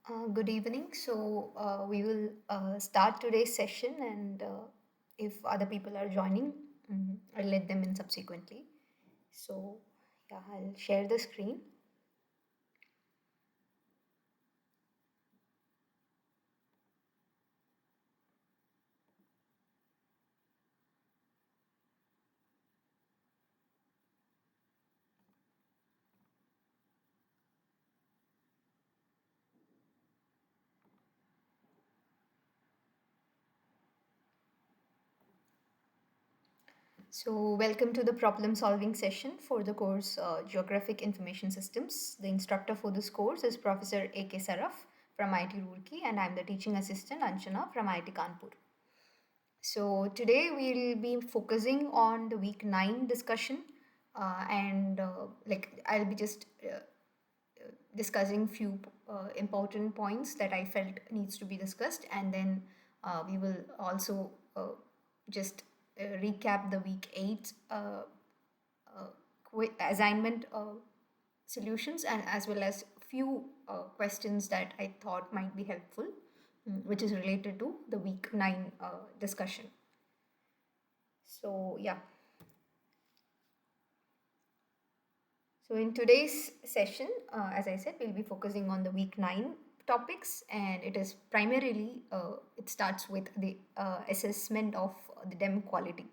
Good evening. We will start today's session, and if other people are joining, I'll let them in subsequently. So, yeah, I'll share the screen. So, welcome to the problem solving session for the course Geographic Information Systems. The instructor for this course is Professor A.K. Saraf from IIT Roorkee, and I'm the teaching assistant Anshana from IIT Kanpur. So today we'll be focusing on the week 9 discussion, and like I'll be just discussing few important points that I felt needs to be discussed, and then we will also just recap the week 8 assignment solutions, and as well as few questions that I thought might be helpful, which is related to the week 9 discussion. So, yeah. So, in today's session, as I said, we'll be focusing on the week 9 topics, and it is primarily, it starts with the assessment of the DEM quality.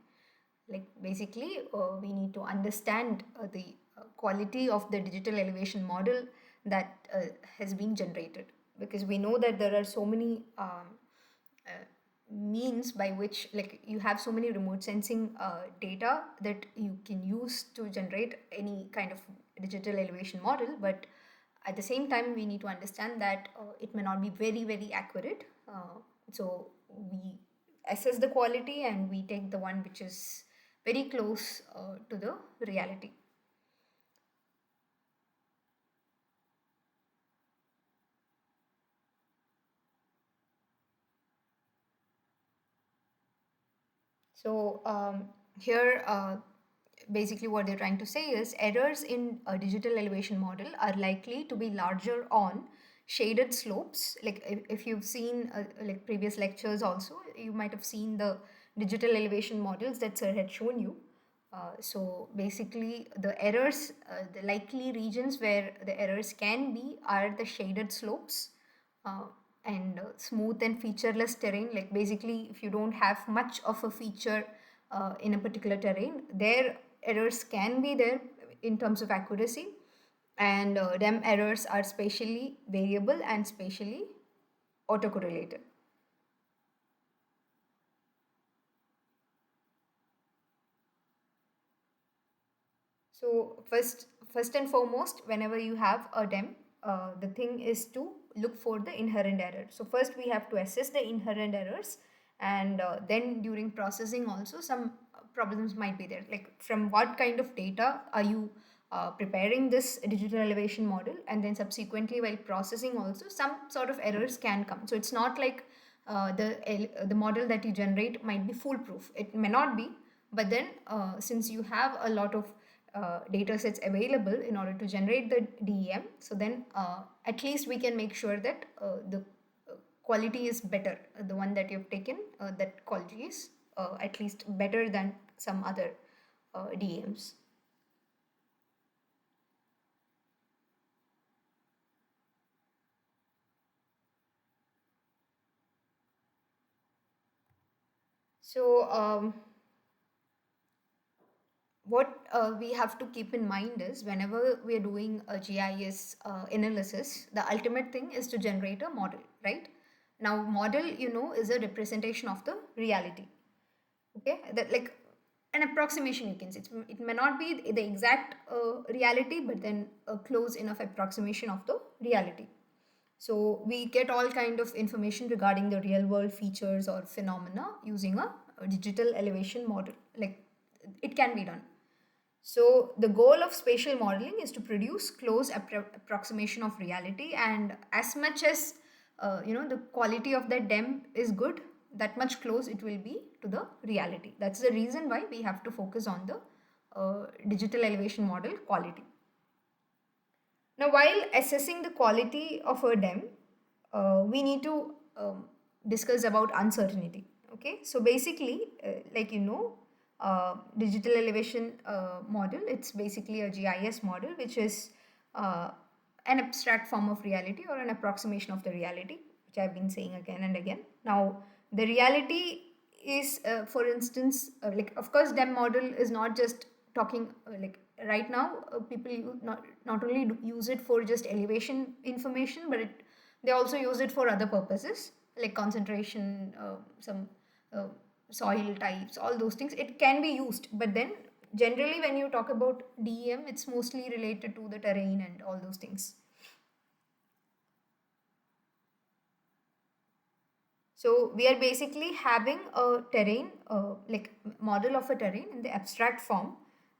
Like, basically, we need to understand the quality of the digital elevation model that has been generated, because we know that there are so many uh, means by which, like, you have so many remote sensing data that you can use to generate any kind of digital elevation model, but at the same time we need to understand that it may not be very accurate. So we assess the quality and we take the one which is very close to the reality. So here, basically what they're trying to say is errors in a digital elevation model are likely to be larger on shaded slopes. Like if you've seen like previous lectures also, you might have seen the digital elevation models that sir had shown you. So basically the errors, the likely regions where the errors can be are the shaded slopes, uh, and smooth and featureless terrain. Like basically if you don't have much of a feature in a particular terrain, their errors can be there in terms of accuracy, and them errors are spatially variable and spatially autocorrelated. So first and foremost, whenever you have a DEM, the thing is to look for the inherent error. So first we have to assess the inherent errors, and then during processing also some problems might be there. Like from what kind of data are you preparing this digital elevation model, and then subsequently while processing also some sort of errors can come. So it's not like the model that you generate might be foolproof. It may not be, but then since you have a lot of data sets available in order to generate the DEM, so then at least we can make sure that the quality is better. The one that you've taken, that quality is at least better than some other DEMs. So what we have to keep in mind is whenever we are doing a GIS analysis, the ultimate thing is to generate a model, right? Now, model, is a representation of the reality. Okay, that like an approximation, you can say. It may not be the exact reality, but then a close enough approximation of the reality. So we get all kind of information regarding the real world features or phenomena using a digital elevation model. Like it can be done. So the goal of spatial modeling is to produce close approximation of reality, and as much as the quality of that DEM is good, that much close it will be to the reality. That's the reason why we have to focus on the digital elevation model quality. Now, while assessing the quality of a DEM, we need to discuss about uncertainty. Okay, so basically, like digital elevation model, it's basically a GIS model, which is uh, an abstract form of reality or an approximation of the reality, which I've been saying again and again. Now, the reality is, for instance, like of course, DEM model is not just talking like right now. People not only use it for just elevation information, but they also use it for other purposes like concentration, some uh, soil types, all those things. It can be used, but then generally when you talk about DEM, it's mostly related to the terrain and all those things. So we are basically having a terrain, like model of a terrain in the abstract form,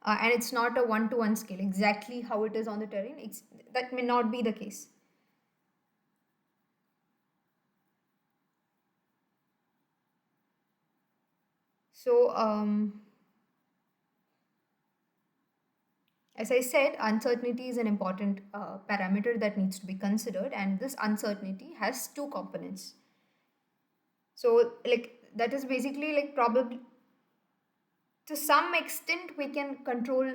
and it's not a one-to-one scale. Exactly how it is on the terrain, that may not be the case. So as I said, uncertainty is an important parameter that needs to be considered, and this uncertainty has two components. So, like, that is basically like probably to some extent we can control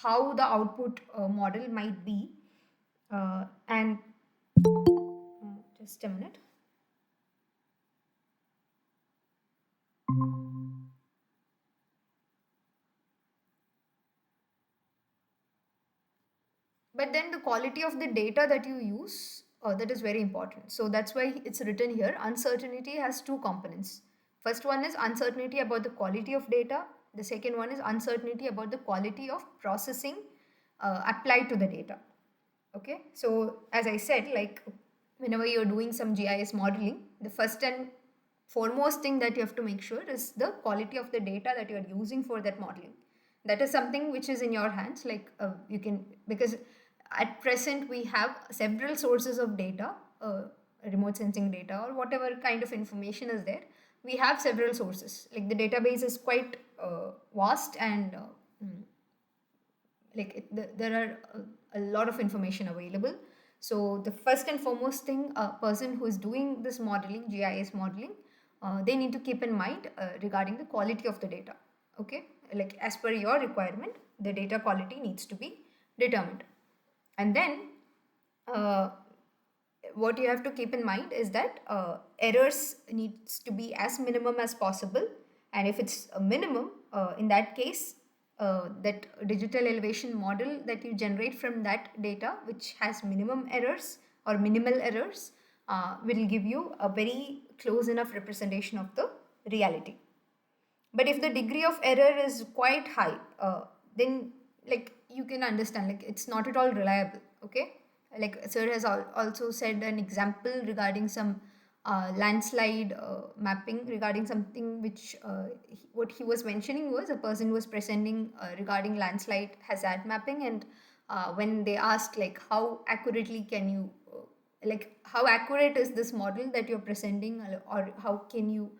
how the output model might be. And just a minute. But then the quality of the data that you use, that is very important. So that's why it's written here. Uncertainty has two components. First one is uncertainty about the quality of data. The second one is uncertainty about the quality of processing applied to the data. Okay, so as I said, like whenever you're doing some GIS modeling, the first and foremost thing that you have to make sure is the quality of the data that you're using for that modeling. That is something which is in your hands. Like you can, because at present we have several sources of data, remote sensing data or whatever kind of information is there. We have several sources. Like the database is quite vast and there are a lot of information available. So the first and foremost thing, a person who is doing this modeling, GIS modeling, they need to keep in mind regarding the quality of the data. Okay, like as per your requirement, the data quality needs to be determined. And then uh, what you have to keep in mind is that errors needs to be as minimum as possible, and if it's a minimum, in that case, that digital elevation model that you generate from that data which has minimum errors or minimal errors will give you a very close enough representation of the reality. But if the degree of error is quite high, then like you can understand, like it's not at all reliable. Okay, like sir has also said an example regarding some landslide mapping, regarding something which what he was mentioning was a person was presenting regarding landslide hazard mapping, and when they asked like how accurately can you like how accurate is this model that you're presenting, or how can you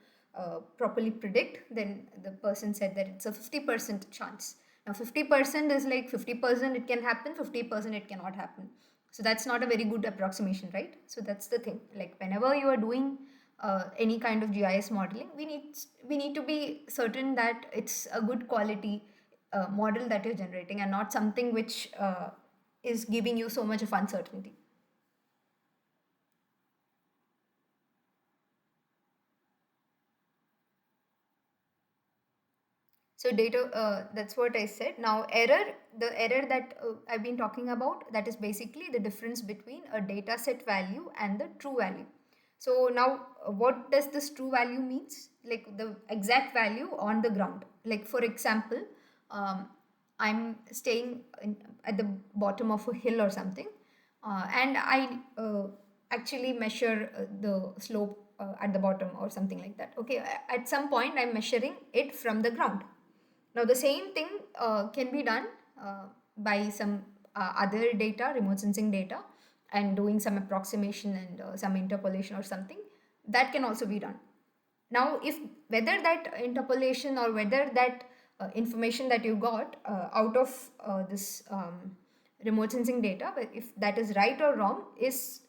properly predict, then the person said that it's a 50% chance. Now 50% is like 50% it can happen, 50% it cannot happen. So that's not a very good approximation, right? So that's the thing. Like whenever you are doing any kind of GIS modeling, we need to be certain that it's a good quality model that you're generating, and not something which is giving you so much of uncertainty. So data, that's what I said. Now error, the error that I've been talking about, that is basically the difference between a data set value and the true value. So now what does this true value means? Like the exact value on the ground. Like for example, um, I'm staying at the bottom of a hill or something, and I actually measure the slope at the bottom or something like that. Okay, at some point I'm measuring it from the ground. Now, the same thing can be done by some other data, remote sensing data, and doing some approximation and some interpolation or something. That can also be done. Now, if whether that interpolation or whether that information that you got out of this remote sensing data, but if that is right or wrong, is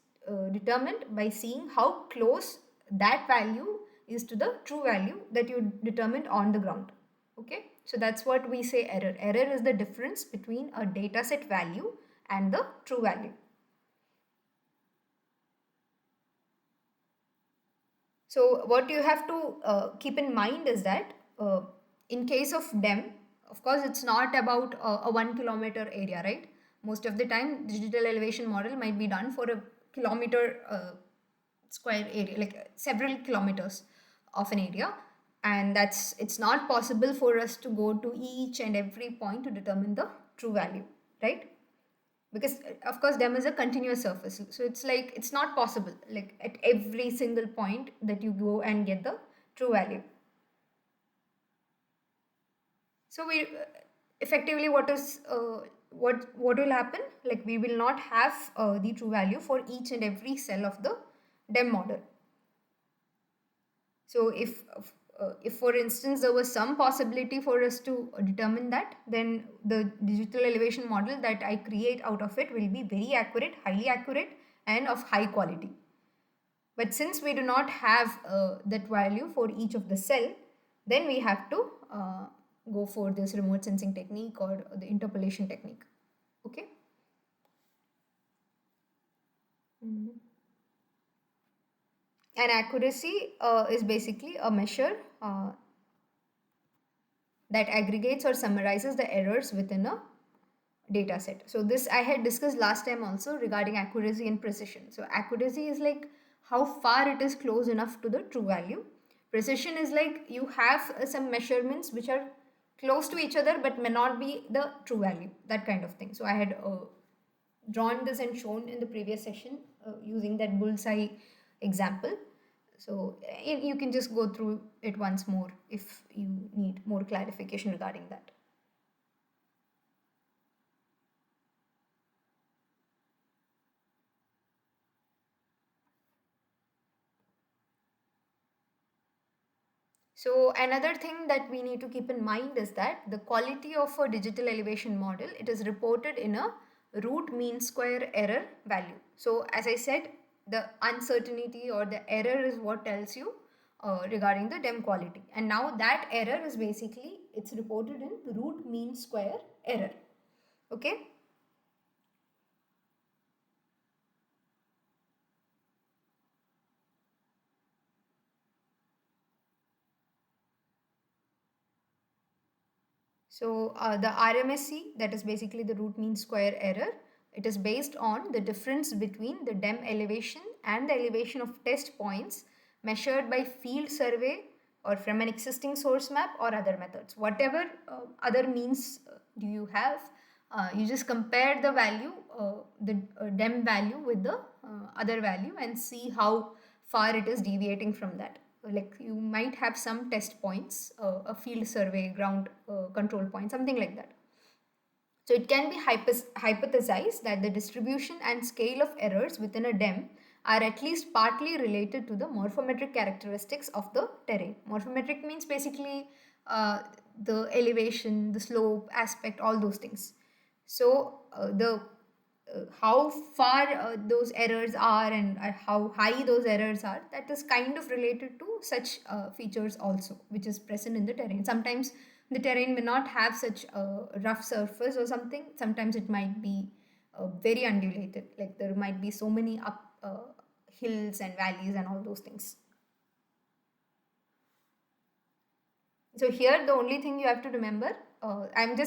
determined by seeing how close that value is to the true value that you determined on the ground. Okay, so that's what we say error. Error is the difference between a dataset value and the true value. So what you have to keep in mind is that in case of DEM, of course, it's not about a 1 kilometer area, right? Most of the time, digital elevation model might be done for a kilometer square area, like several kilometers of an area, and it's not possible for us to go to each and every point to determine the true value, right? Because of course dem is a continuous surface, so it's like it's not possible like at every single point that you go and get the true value. So we effectively what will happen, like we will not have the true value for each and every cell of the dem model. So if for instance there was some possibility for us to determine that, then the digital elevation model that I create out of it will be very accurate, highly accurate, and of high quality. But since we do not have that value for each of the cell, then we have to go for this remote sensing technique or the interpolation technique. Okay. Mhm. And accuracy is basically a measure that aggregates or summarizes the errors within a data set. So this I had discussed last time also regarding accuracy and precision. So accuracy is like how far it is close enough to the true value. Precision is like you have some measurements which are close to each other but may not be the true value, that kind of thing. So I had drawn this and shown in the previous session using that bullseye example. So you can just go through it once more if you need more clarification regarding that. So another thing that we need to keep in mind is that the quality of a digital elevation model, it is reported in a root mean square error value. So as I said, the uncertainty or the error is what tells you regarding the DEM quality. And now that error is basically, it's reported in root mean square error. Okay. So the RMSE, that is basically the root mean square error, it is based on the difference between the DEM elevation and the elevation of test points measured by field survey or from an existing source map or other methods. Whatever other means do you have, you just compare the value, the DEM value with the other value and see how far it is deviating from that. Like you might have some test points, a field survey, ground control point, something like that. So it can be hypothesized that the distribution and scale of errors within a DEM are at least partly related to the morphometric characteristics of the terrain. Morphometric means basically the elevation, the slope, aspect, all those things. So the how far those errors are and how high those errors are, that is kind of related to such features also, which is present in the terrain. Sometimes the terrain may not have such a rough surface or something. Sometimes it might be very undulated, like there might be so many up hills and valleys and all those things. So here the only thing you have to remember, I had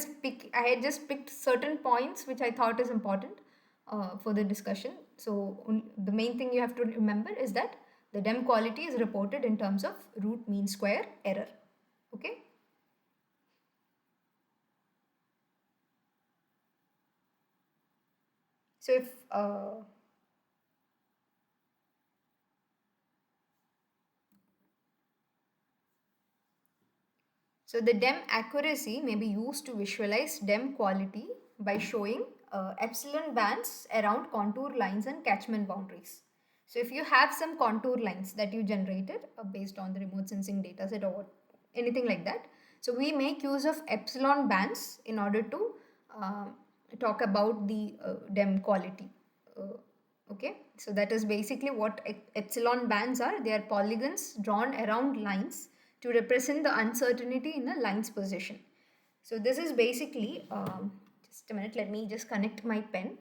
just picked certain points which I thought is important for the discussion. So the main thing you have to remember is that the DEM quality is reported in terms of root mean square error. Okay. So if so the DEM accuracy may be used to visualize DEM quality by showing epsilon bands around contour lines and catchment boundaries. So if you have some contour lines that you generated based on the remote sensing dataset or anything like that, so we make use of epsilon bands in order to talk about the DEM quality. Okay, so that is basically what epsilon bands are. They are polygons drawn around lines to represent the uncertainty in a line's position. So this is basically, just a minute, let me just connect my pen.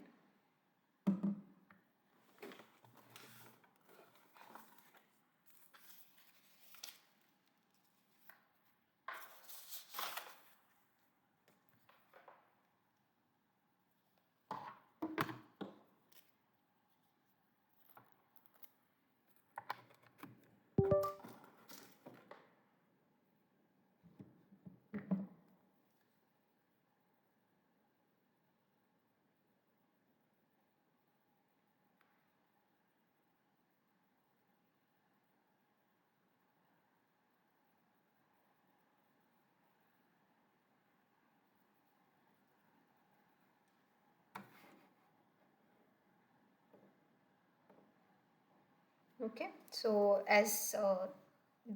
Okay, so as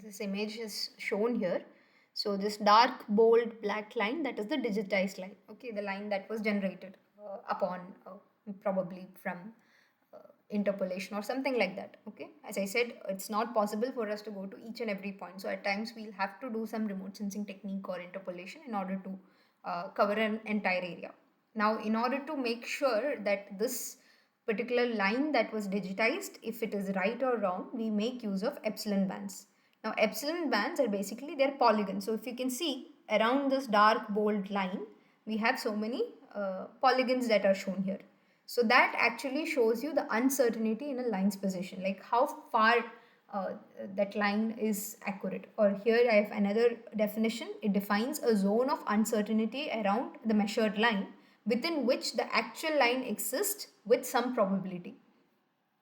this image is shown here, so this dark bold black line, that is the digitized line. Okay, the line that was generated upon probably from uh, interpolation or something like that. Okay, as I said, it's not possible for us to go to each and every point, so at times we'll have to do some remote sensing technique or interpolation in order to cover an entire area. Now, in order to make sure that this particular line that was digitized, if it is right or wrong, we make use of epsilon bands. Now, epsilon bands are basically they're polygons. So if you can see around this dark bold line, we have so many polygons that are shown here. So that actually shows you the uncertainty in a line's position, like how far uh, that line is accurate. Or here I have another definition. It defines a zone of uncertainty around the measured line within which the actual line exists with some probability.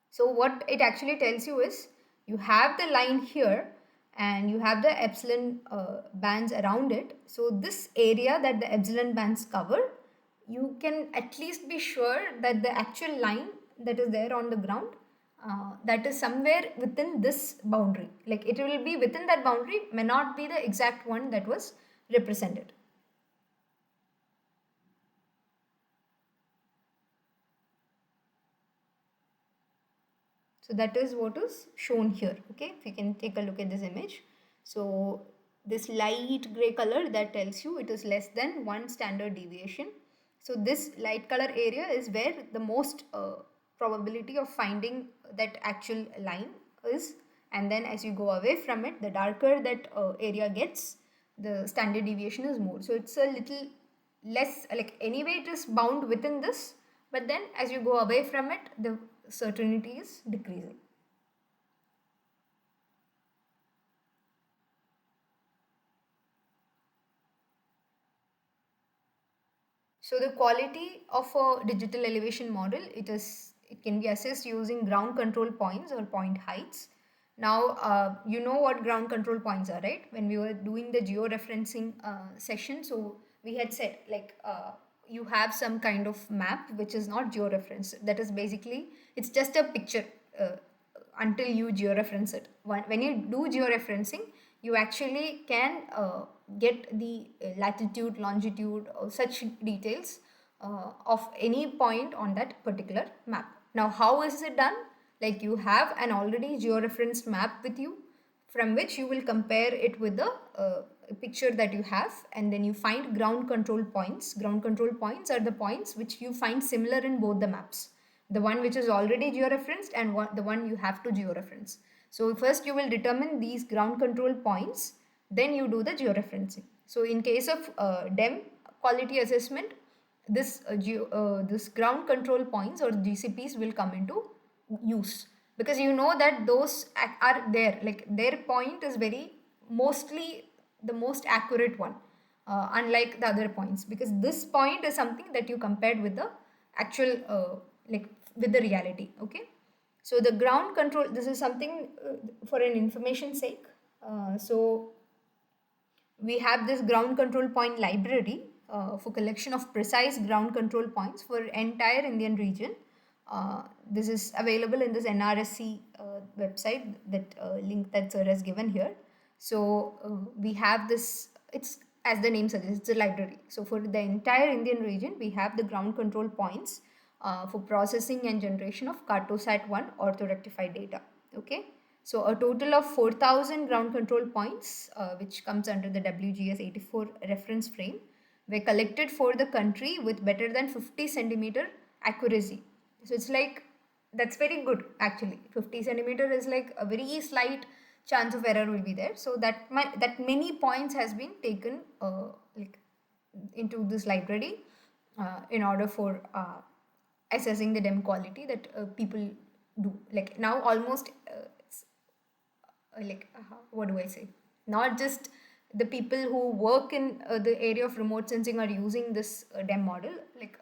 So what it actually tells you is you have the line here and you have the epsilon bands around it. So this area that the epsilon bands cover, you can at least be sure that the actual line that is there on the ground, that is somewhere within this boundary. Like it will be within that boundary, may not be the exact one that was represented. So that is what is shown here. Okay, if you can take a look at this image. So this light gray color, that tells you it is less than 1 standard deviation. So this light color area is where the most probability of finding that actual line is, and then as you go away from it, the darker that area gets, the standard deviation is more. So it's a little less, like anyway it is bound within this, but then as you go away from it, the certainty is decreasing. So the quality of a digital elevation model, it can be assessed using ground control points or point heights. Now you know what ground control points are, right? When we were doing the georeferencing session, so we had said like you have some kind of map which is not georeferenced. That is basically it's just a picture until you georeference it. When you do georeferencing, you actually can get the latitude, longitude, or such details of any point on that particular map. Now, how is it done? Like you have an already georeferenced map with you, from which you will compare it with the picture that you have, and then you find ground control points. Ground control points are the points which you find similar in both the maps, the one which is already georeferenced and the one you have to georeference. So first you will determine these ground control points, then you do the georeferencing. So in case of DEM quality assessment, this ground control points or GCPs will come into use, because you know that those are there, like their point is very mostly the most accurate one, unlike the other points, because this point is something that you compared with the actual like with the reality. Okay, so the ground control, this is something for an information sake. So we have this ground control point library for collection of precise ground control points for entire Indian region. This is available in this NRSC website, that link that sir has given here. So we have this, it's as the name suggests, it's a library. So for the entire Indian region, we have the ground control points for processing and generation of Cartosat 1 orthorectified data. Okay, so a total of 4,000 ground control points, which comes under the WGS 84 reference frame, were collected for the country with better than 50 centimeter accuracy. So it's like, that's very good actually. 50 centimeter is like a very slight chance of error will be there. So that many points has been taken like into this library in order for assessing the dem quality that people do. Like now almost what do I say? Not just the people who work in the area of remote sensing are using this DEM model. Like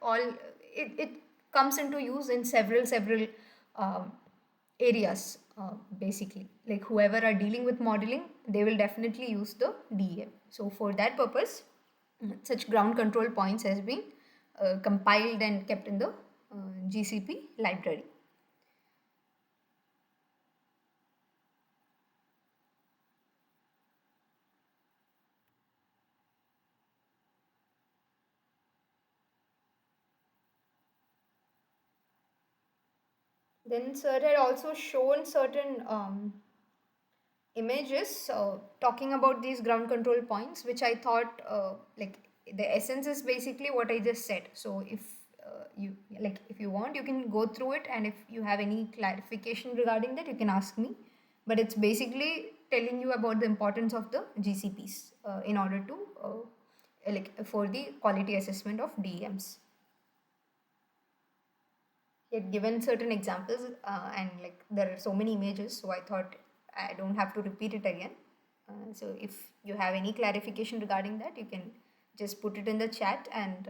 it comes into use in several um, areas basically. Like whoever are dealing with modeling, they will definitely use the DEM. So for that purpose, such ground control points has been compiled and kept in the GCP library. Then sir had also shown certain images talking about these ground control points, which I thought like the essence is basically what I just said. So if you want, you can go through it, and if you have any clarification regarding that, you can ask me. But it's basically telling you about the importance of the GCPs in order to like for the quality assessment of DEMs. He had given certain examples and like there are so many images, so I thought I don't have to repeat it again. So if you have any clarification regarding that, you can just put it in the chat, and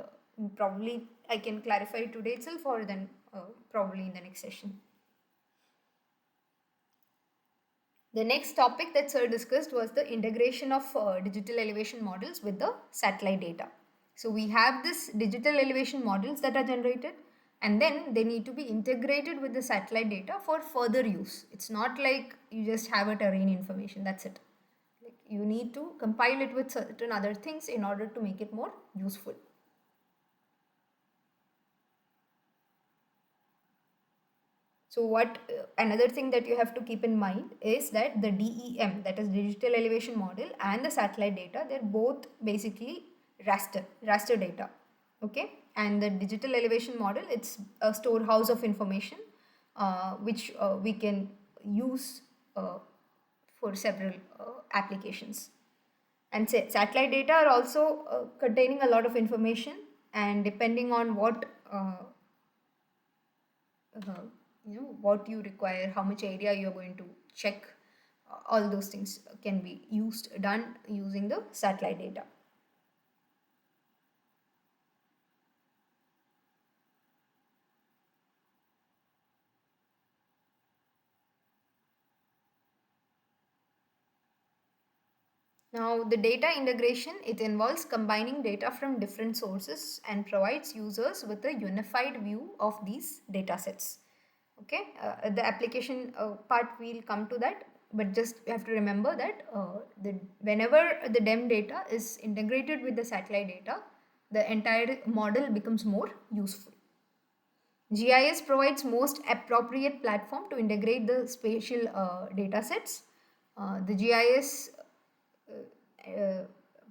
probably I can clarify it today itself, or then probably in the next session. The next topic that sir discussed was the integration of digital elevation models with the satellite data. So we have this digital elevation models that are generated, and then they need to be integrated with the satellite data for further use. It's not like you just have a terrain information, that's it. Like you need to compile it with certain other things in order to make it more useful. So what another thing that you have to keep in mind is that the DEM, that is digital elevation model, and the satellite data, they're both basically raster data. Okay, and the digital elevation model, it's a storehouse of information which we can use for several applications. And satellite data are also containing a lot of information, and depending on what uh, what you require, how much area you're going to check, all those things can be done using the satellite data. Now, the data integration, it involves combining data from different sources and provides users with a unified view of these data sets. Okay, the application part we'll come to that, but just you have to remember that whenever the DEM data is integrated with the satellite data, the entire model becomes more useful. GIS provides most appropriate platform to integrate the spatial data sets. The GIS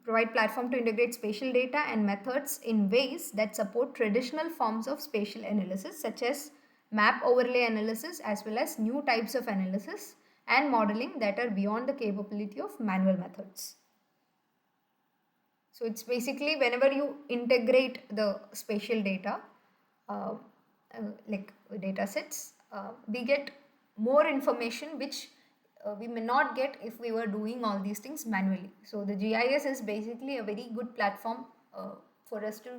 provide platform to integrate spatial data and methods in ways that support traditional forms of spatial analysis, such as map overlay analysis, as well as new types of analysis and modeling that are beyond the capability of manual methods. So it's basically whenever you integrate the spatial data, uh, like data sets, we get more information which we may not get if we were doing all these things manually. So the GIS is basically a very good platform for us to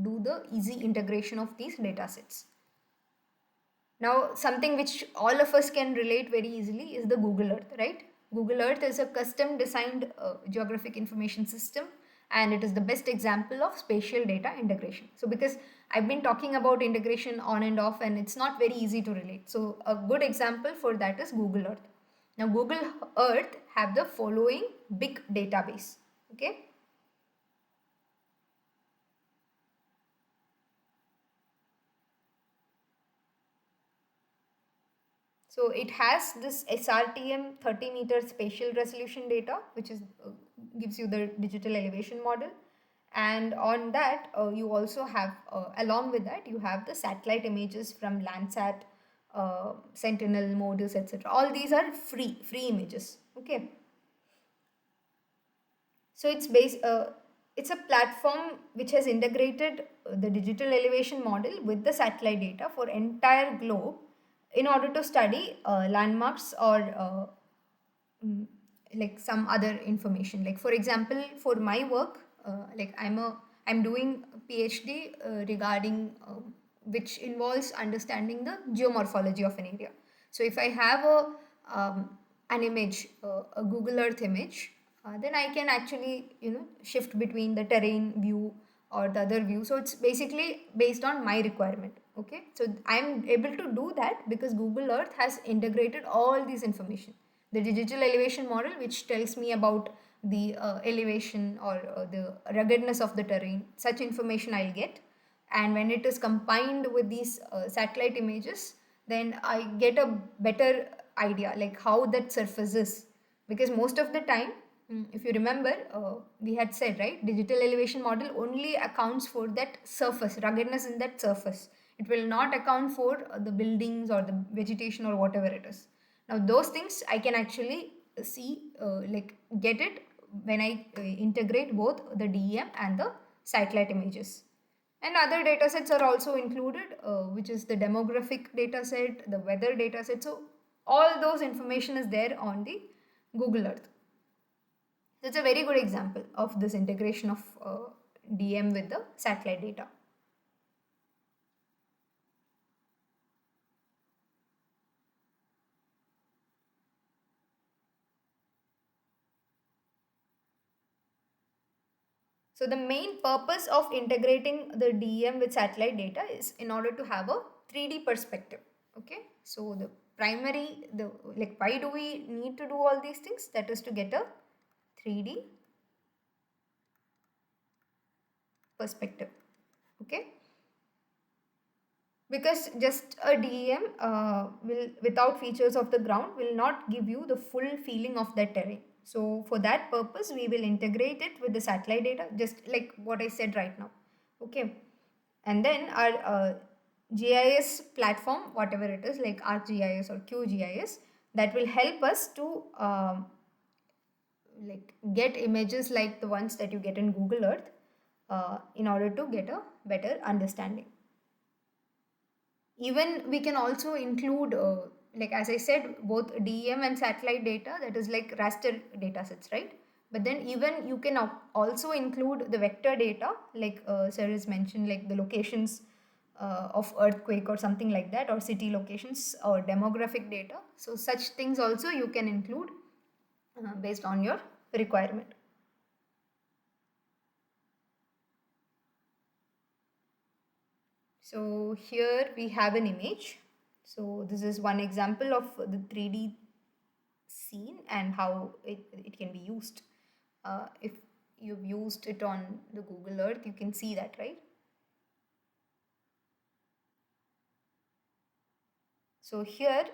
do the easy integration of these data sets. Now, something which all of us can relate very easily is the Google Earth, right? Google Earth is a custom designed geographic information system, and it is the best example of spatial data integration. So, because I've been talking about integration on and off, and it's not very easy to relate. So, a good example for that is Google Earth. Now, Google Earth have the following big database. Okay, So it has this SRTM 30-meter spatial resolution data, which is gives you the digital elevation model. And on that, you also have, along with that, you have the satellite images from Landsat, Sentinel, MODIS, etc. All these are free images. Okay. So it's a platform which has integrated the digital elevation model with the satellite data for entire globe in order to study landmarks or mm, like some other information. Like for example, for my work, like I'm doing a PhD regarding which involves understanding the geomorphology of an area. So if I have an image, a Google Earth image, then I can actually shift between the terrain view or the other view. So it's basically based on my requirement. Okay, so I'm able to do that because Google Earth has integrated all these information. The digital elevation model, which tells me about the elevation or the ruggedness of the terrain, such information I'll get. And when it is combined with these satellite images, then I get a better idea like how that surface is. Because most of the time, if you remember, we had said, right, digital elevation model only accounts for that surface, ruggedness in that surface. It will not account for the buildings or the vegetation or whatever it is. Now those things I can actually see, like get it when I integrate both the DEM and the satellite images. And other data sets are also included, which is the demographic data set, the weather data set. So all those information is there on the Google Earth. That's a very good example of this integration of DM with the satellite data. So the main purpose of integrating the DEM with satellite data is in order to have a 3D perspective. Okay, so the primary, the like why do we need to do all these things? That is to get a 3D perspective. Okay, because just a DEM will without features of the ground will not give you the full feeling of that terrain. So for that purpose, we will integrate it with the satellite data, just like what I said right now. Okay, and then our GIS platform, whatever it is, like ArcGIS or QGIS, that will help us to like get images like the ones that you get in Google Earth in order to get a better understanding. Even we can also include, like as I said, both DEM and satellite data, that is like raster data sets, right? But then even you can also include the vector data, like sir has mentioned, like the locations of earthquake or something like that, or city locations or demographic data. So such things also you can include based on your requirement. So here we have an image. So this is one example of the 3D scene and how it can be used. If you've used it on the Google Earth, you can see that, right? So here,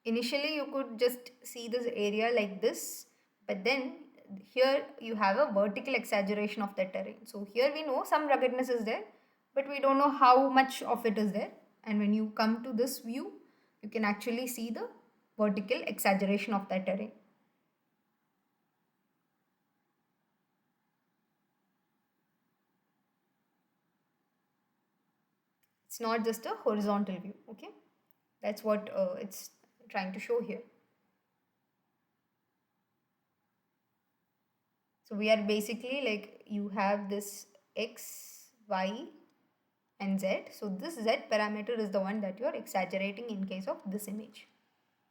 initially you could just see this area like this, but then here you have a vertical exaggeration of that terrain. So here we know some ruggedness is there, but we don't know how much of it is there. And when you come to this view, you can actually see the vertical exaggeration of that terrain. It's not just a horizontal view. Okay, that's what it's trying to show here. So we are basically like you have this x, y and z. So this z parameter is the one that you are exaggerating in case of this image.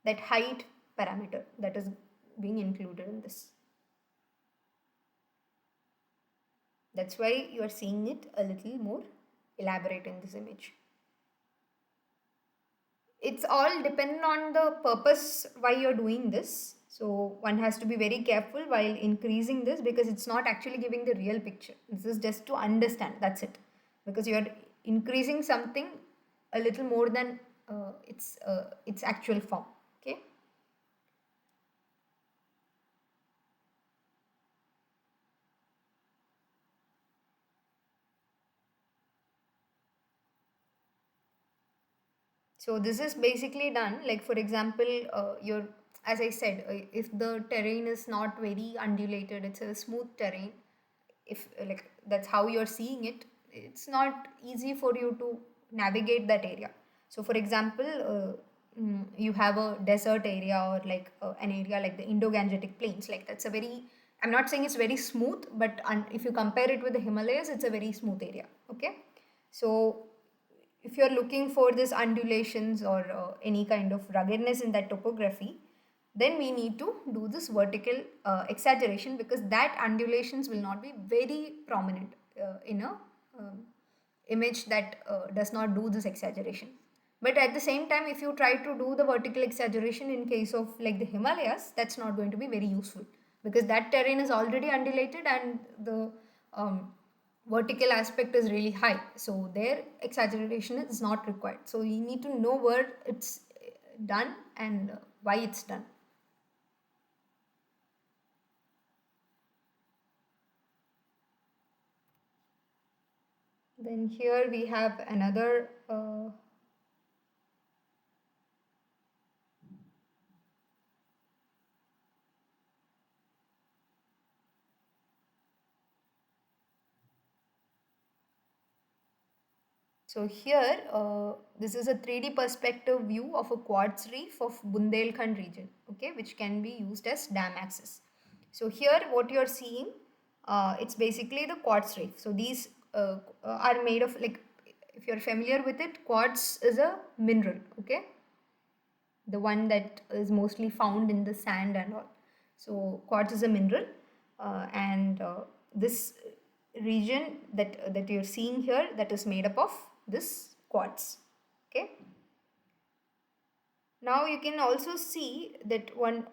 That height parameter that is being included in this. That's why you are seeing it a little more elaborate in this image. It's all dependent on the purpose why you're doing this. So one has to be very careful while increasing this because it's not actually giving the real picture. This is just to understand. That's it. Because you are increasing something a little more than its actual form. Okay. So this is basically done, like for example, as I said, if the terrain is not very undulated, it's a smooth terrain. If like that's how you're seeing it, it's not easy for you to navigate that area. So for example, you have a desert area, or like an area like the Indo-Gangetic Plains. Like that's a very, I'm not saying it's very smooth, but if you compare it with the Himalayas, it's a very smooth area. Okay. So if you're looking for this undulations or any kind of ruggedness in that topography, then we need to do this vertical exaggeration, because that undulations will not be very prominent in a um, image that does not do this exaggeration. But at the same time, if you try to do the vertical exaggeration in case of like the Himalayas, that's not going to be very useful, because that terrain is already undulated and the vertical aspect is really high. So their exaggeration is not required. So you need to know where it's done and why it's done. Then here we have another so here, this is a 3D perspective view of a quartz reef of Bundelkhand region, okay, which can be used as dam access. So here, what you're seeing, it's basically the quartz reef. So these are made of, like, if you're familiar with it, quartz is a mineral, okay, the one that is mostly found in the sand and all. So quartz is a mineral, and this region that you're seeing here, that is made up of this quartz. Okay. Now you can also see that one.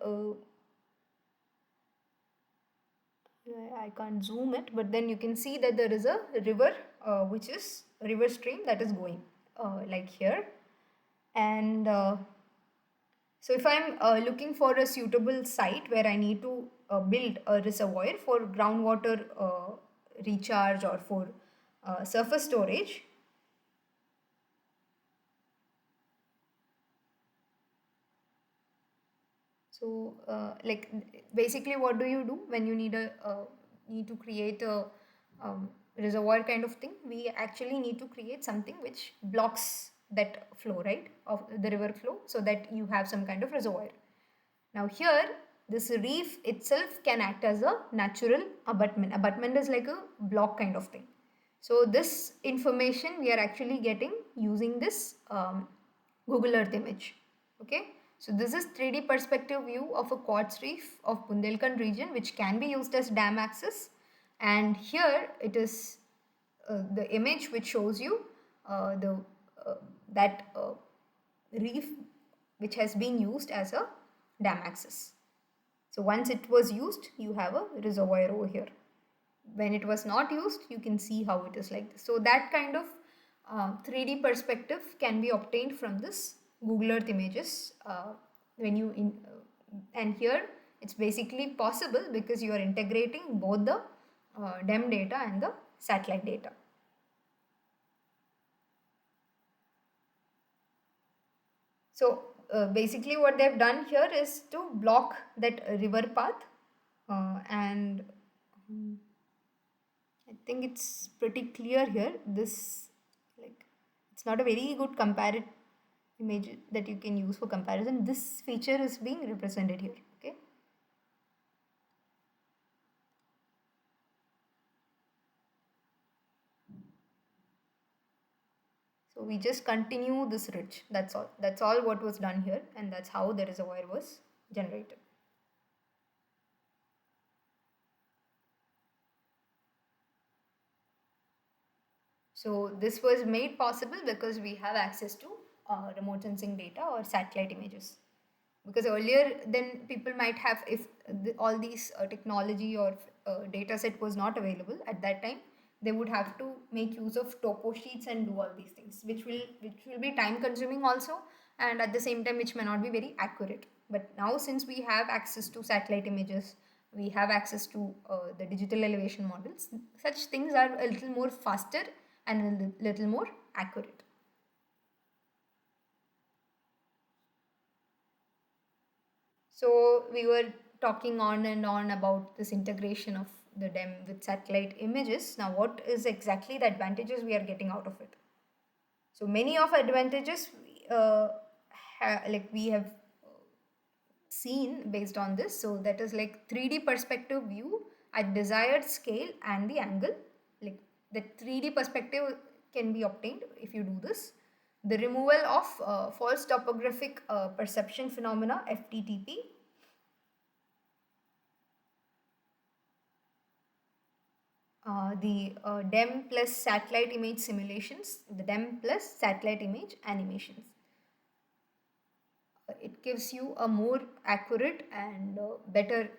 I can't zoom it, but then you can see that there is a river, which is a river stream that is going like here, and so if I'm looking for a suitable site where I need to build a reservoir for groundwater recharge or for surface storage, so like basically what do you do when you need a need to create a reservoir kind of thing? We actually need to create something which blocks that flow, right, of the river flow, so that you have some kind of reservoir. Now here, this reef itself can act as a natural abutment. Abutment is like a block kind of thing. So this information we are actually getting using this Google Earth image. Okay. So this is 3D perspective view of a quartz reef of Bundelkhand region, which can be used as dam access. And here it is the image which shows you the that reef which has been used as a dam access. So once it was used, you have a reservoir over here. When it was not used, you can see how it is like this. So that kind of 3D perspective can be obtained from this Google Earth images when you and here it's basically possible because you are integrating both the DEM data and the satellite data. So basically what they've done here is to block that river path and I think it's pretty clear here. This, like, it's not a very good comparative image that you can use for comparison. This feature is being represented here. Okay. So we just continue this ridge. That's all. That's all what was done here, and that's how the reservoir was generated. So this was made possible because we have access to remote sensing data or satellite images. Because earlier, then people might have, if all these technology or data set was not available at that time, they would have to make use of topo sheets and do all these things, which will be time consuming also, and at the same time which may not be very accurate. But now, since we have access to satellite images, we have access to the digital elevation models, such things are a little more faster and a little more accurate. So we were talking on and on about this integration of the DEM with satellite images. Now, what is exactly the advantages we are getting out of it? So many of advantages, uh, like we have seen based on this. So that is like 3D perspective view at desired scale and the angle. Like the 3D perspective can be obtained if you do this. The removal of false topographic perception phenomena, FTTP. The DEM plus satellite image simulations, the DEM plus satellite image animations. It gives you a more accurate and better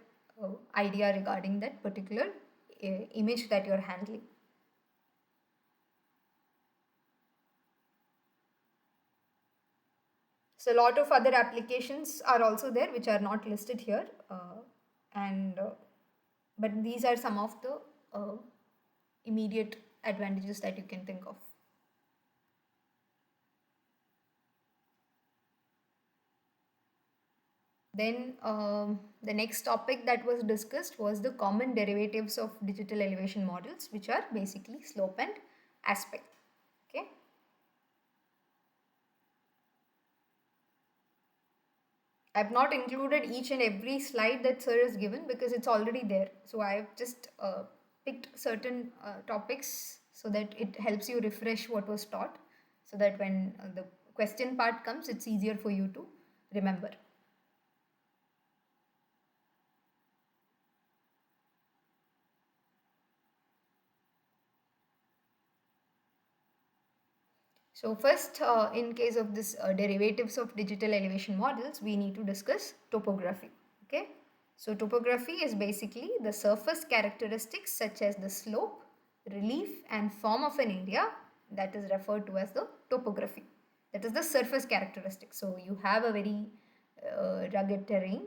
idea regarding that particular image that you're handling. So a lot of other applications are also there which are not listed here, and but these are some of the immediate advantages that you can think of. Then the next topic that was discussed was the common derivatives of digital elevation models, which are basically slope and aspect. Okay. I've not included each and every slide that sir has given because it's already there. So I've just picked certain topics so that it helps you refresh what was taught, so that when the question part comes, it's easier for you to remember. So first, in case of this derivatives of digital elevation models, we need to discuss topography. Okay. So topography is basically the surface characteristics such as the slope, relief and form of an area that is referred to as the topography. That is the surface characteristics. So you have a very rugged terrain,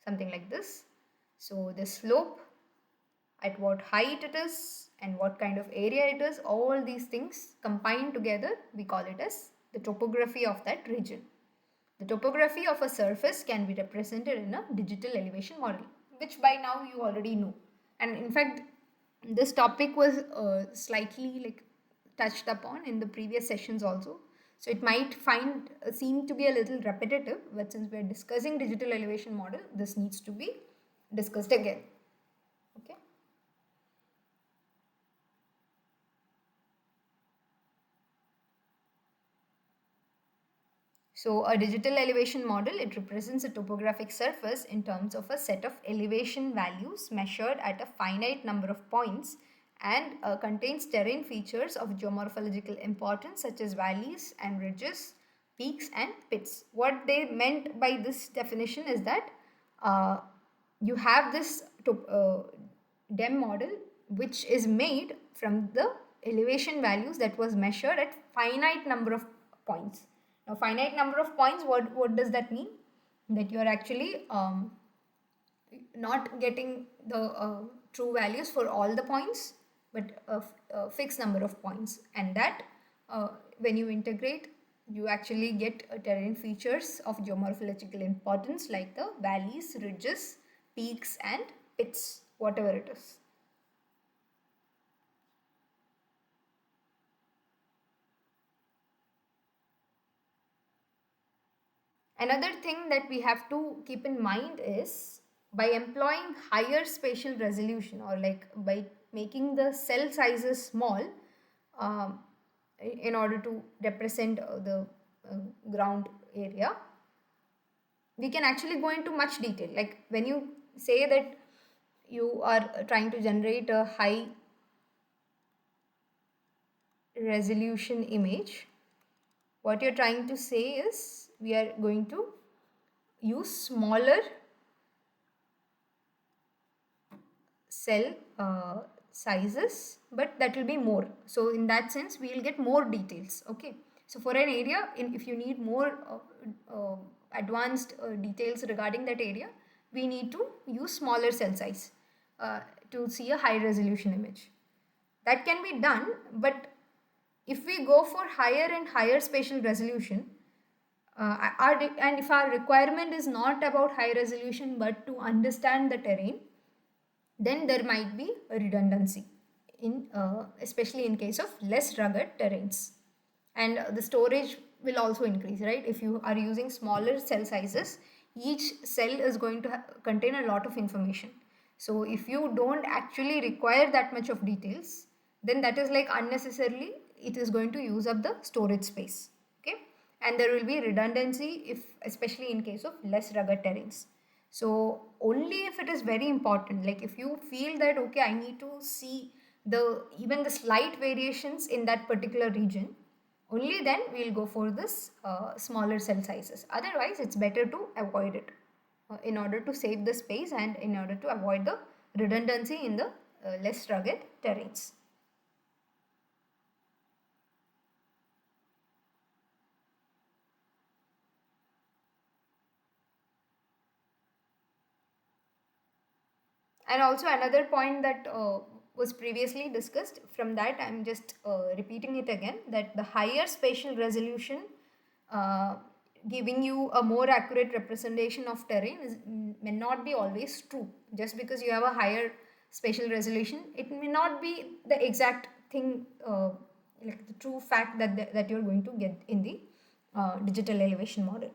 something like this. So the slope, at what height it is and what kind of area it is, all these things combined together, we call it as the topography of that region. The topography of a surface can be represented in a digital elevation model, which by now you already know. And in fact, this topic was slightly like touched upon in the previous sessions also. So it might seem to be a little repetitive, but since we are discussing digital elevation model, this needs to be discussed again. Okay. So a digital elevation model, it represents a topographic surface in terms of a set of elevation values measured at a finite number of points, and contains terrain features of geomorphological importance such as valleys and ridges, peaks and pits. What they meant by this definition is that uh, you have this DEM model which is made from the elevation values that was measured at finite number of points. Now, finite number of points, what does that mean? That you are actually not getting the true values for all the points, but a fixed number of points. And that when you integrate, you actually get terrain features of geomorphological importance like the valleys, ridges, peaks and pits, whatever it is. Another thing that we have to keep in mind is by employing higher spatial resolution, or like by making the cell sizes small um, in order to represent the ground area, we can actually go into much detail. Like when you say that you are trying to generate a high resolution image, what you're trying to say is we are going to use smaller cell sizes, but that will be more. So in that sense, we will get more details. Okay. So for an area, if you need more advanced details regarding that area, we need to use smaller cell size uh, to see a high resolution image. That can be done, but if we go for higher and higher spatial resolution, and if our requirement is not about high resolution but to understand the terrain, then there might be a redundancy in especially in case of less rugged terrains, and the storage will also increase, right? If you are using smaller cell sizes, each cell is going to contain a lot of information. So if you don't actually require that much of details, then that is like unnecessarily it is going to use up the storage space. Okay, and there will be redundancy if, especially in case of less rugged terrains. So only if it is very important, like if you feel that okay, I need to see the even the slight variations in that particular region, only then we'll go for this smaller cell sizes. Otherwise, it's better to avoid it in order to save the space and in order to avoid the redundancy in the less rugged terrains. And also another point that was previously discussed, from that I'm just repeating it again, that the higher spatial resolution uh, giving you a more accurate representation of terrain may not be always true. Just because you have a higher spatial resolution, it may not be the exact thing, like the true fact that you're going to get in the digital elevation model.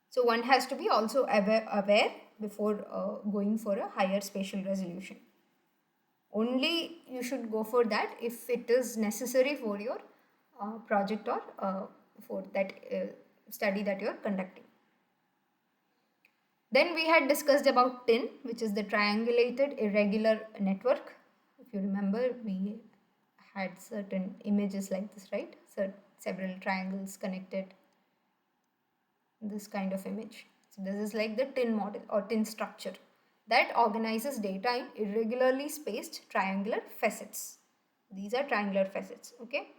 So one has to be also aware before going for a higher spatial resolution. Only you should go for that if it is necessary for your project or for that study that you are conducting. Then we had discussed about TIN, which is the triangulated irregular network. If you remember, we had certain images like this, right? So several triangles connected, this kind of image. So this is like the tin model or tin structure that organizes data in irregularly spaced triangular facets. These are triangular facets, okay?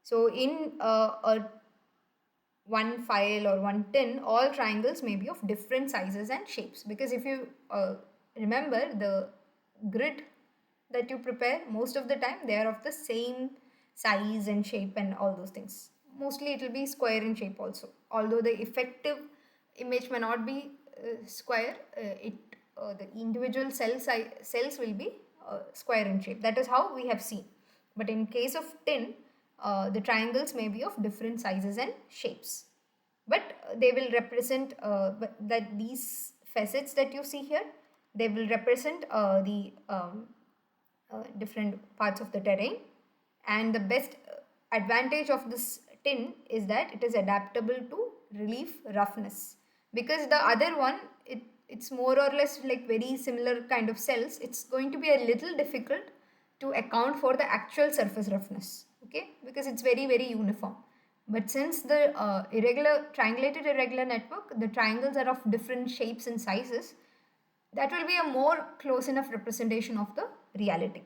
So in a one file or one tin, all triangles may be of different sizes and shapes, because if you remember the grid that you prepare, most of the time they are of the same size and shape and all those things. Mostly it will be square in shape also, although the effective image may not be square, the individual cells will be square in shape. That is how we have seen. But in case of tin, the triangles may be of different sizes and shapes, but they will represent that these facets that you see here, they will represent the different parts of the terrain. And the best advantage of this tin is that it is adaptable to relief roughness, because the other one, it's more or less like very similar kind of cells. It's going to be a little difficult to account for the actual surface roughness, okay, because it's very very uniform. But since the irregular triangulated irregular network, the triangles are of different shapes and sizes, that will be a more close enough representation of the reality.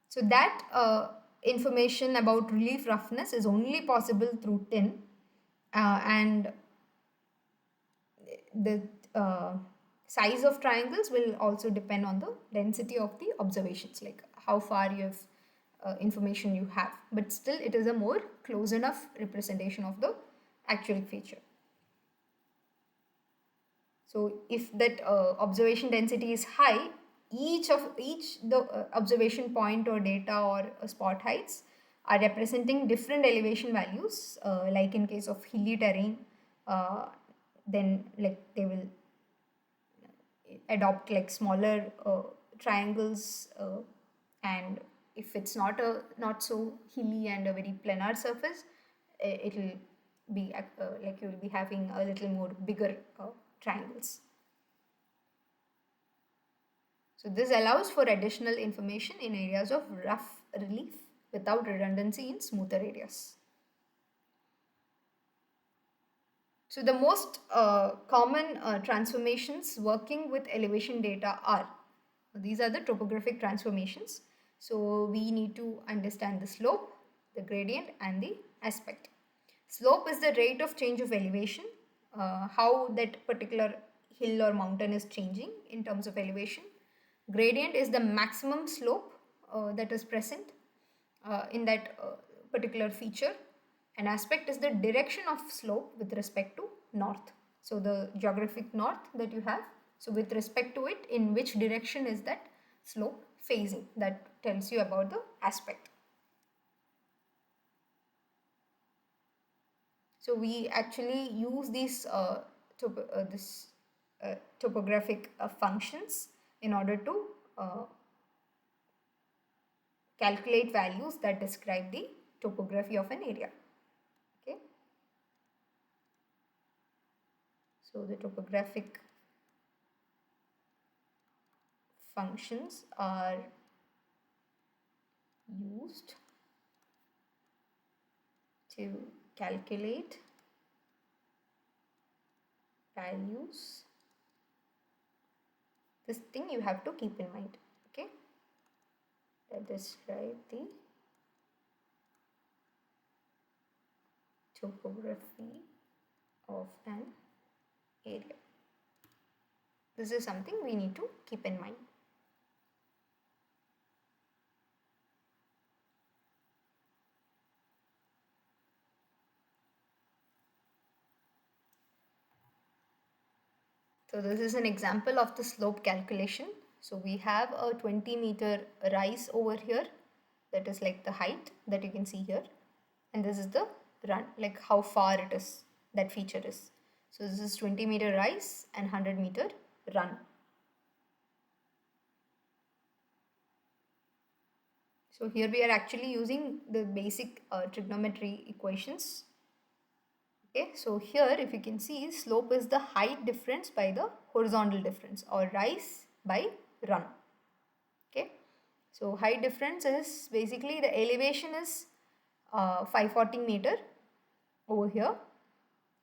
So that information about relief roughness is only possible through tin, and the size of triangles will also depend on the density of the observations, like how far you have information you have. But still, it is a more close enough representation of the actual feature. So if that observation density is high, each the observation point or data or spot heights are representing different elevation values. Like in case of hilly terrain, uh, then like they will adopt like smaller triangles, and if it's not so hilly and a very planar surface, it will be like you will be having a little more bigger triangles. So this allows for additional information in areas of rough relief without redundancy in smoother areas. So the most common transformations working with elevation data are, these are the topographic transformations. So we need to understand the slope, the gradient and the aspect. Slope is the rate of change of elevation, how that particular hill or mountain is changing in terms of elevation. Gradient is the maximum slope that is present in that particular feature. An aspect is the direction of slope with respect to north. So the geographic north that you have, so with respect to it, in which direction is that slope facing, that tells you about the aspect. So we actually use these topographic functions in order to calculate values that describe the topography of an area. Okay. So the topographic functions are used to calculate values. This thing you have to keep in mind. Okay. That describe the topography of an area. This is something we need to keep in mind. So this is an example of the slope calculation. So we have a 20-meter rise over here, that is like the height that you can see here, and this is the run, like how far it is, that feature is. So this is 20-meter rise and 100-meter run. So here we are actually using the basic trigonometry equations. Okay, so here if you can see, slope is the height difference by the horizontal difference, or rise by run. Okay, so height difference is basically the elevation is 540 meter over here,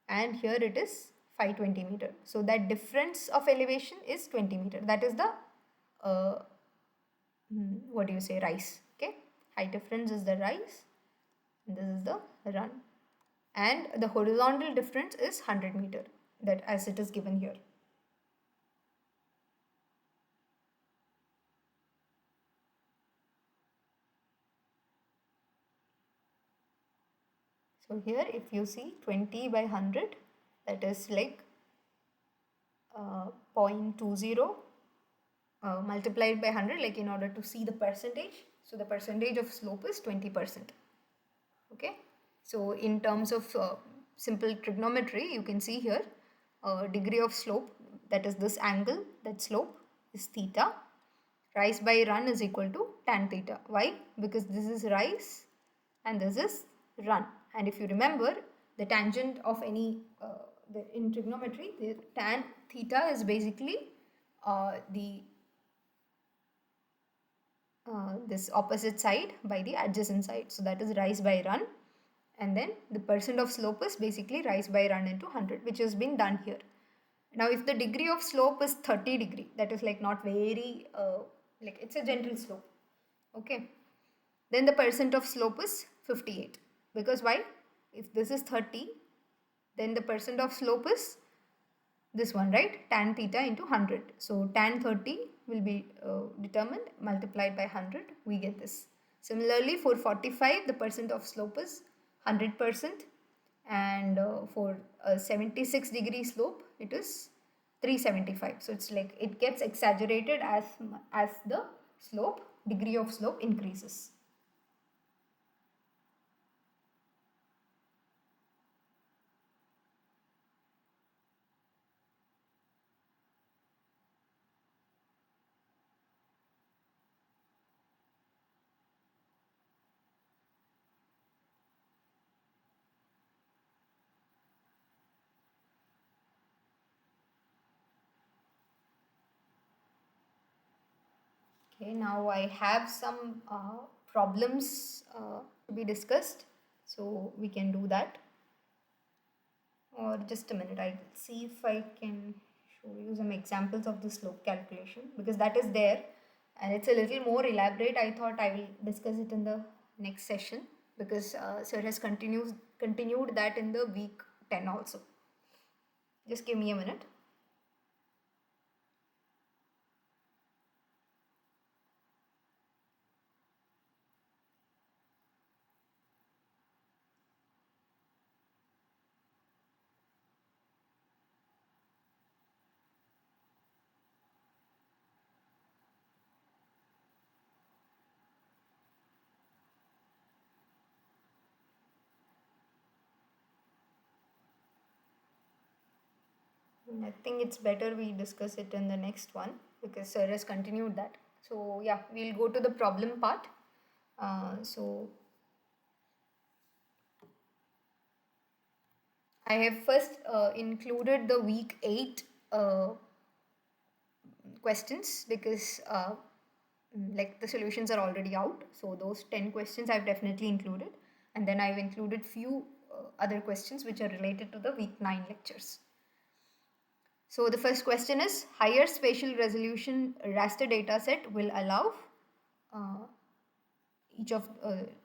and here it is 520 meter. So that difference of elevation is 20 meter. That is the what do you say, rise. Okay, height difference is the rise, and this is the run, and the horizontal difference is 100 meter, that as it is given here. So here if you see 20 by 100, that is like 0.20 multiplied by 100, like in order to see the percentage. So the percentage of slope is 20%. Okay, so in terms of simple trigonometry, you can see here degree of slope, that is this angle, that slope is theta. Rise by run is equal to tan theta. Why? Because this is rise and this is run. And if you remember, the tangent of any in trigonometry, the tan theta is basically the this opposite side by the adjacent side. So that is rise by run, and then the percent of slope is basically rise by run into 100, which has been done here. Now if the degree of slope is 30 degree, that is like not very like it's a gentle slope. Okay, then the percent of slope is 58, because why? If this is 30, then the percent of slope is this one, right? Tan theta into 100. So tan 30 will be determined, multiplied by 100, we get this. Similarly for 45, the percent of slope is 100%, and for a 76 degree slope it is 375. So it's like it gets exaggerated as the slope, degree of slope increases. Okay, now I have some problems to be discussed, so we can do that. Or or just a minute, I'll see if I can show you some examples of the slope calculation, because that is there and it's a little more elaborate. I thought I will discuss it in the next session, because sir has continued that in the week 10 also. Just give me a minute. I think it's better we discuss it in the next one, because sir has continued that. So yeah, we'll go to the problem part. So I have first included the week 8 questions, because like the solutions are already out. So those 10 questions I've definitely included. And then I've included few other questions which are related to the week 9 lectures. So the first question is, higher spatial resolution raster data set will allow uh, each of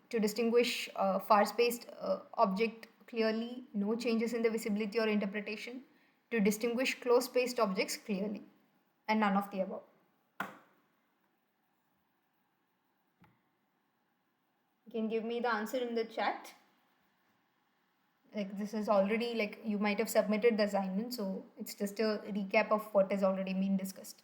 to distinguish far spaced object clearly, no changes in the visibility or interpretation, to distinguish close spaced objects clearly, and none of the above. You can give me the answer in the chat. Like, this is already, like, you might have submitted the assignment, so it's just a recap of what has already been discussed.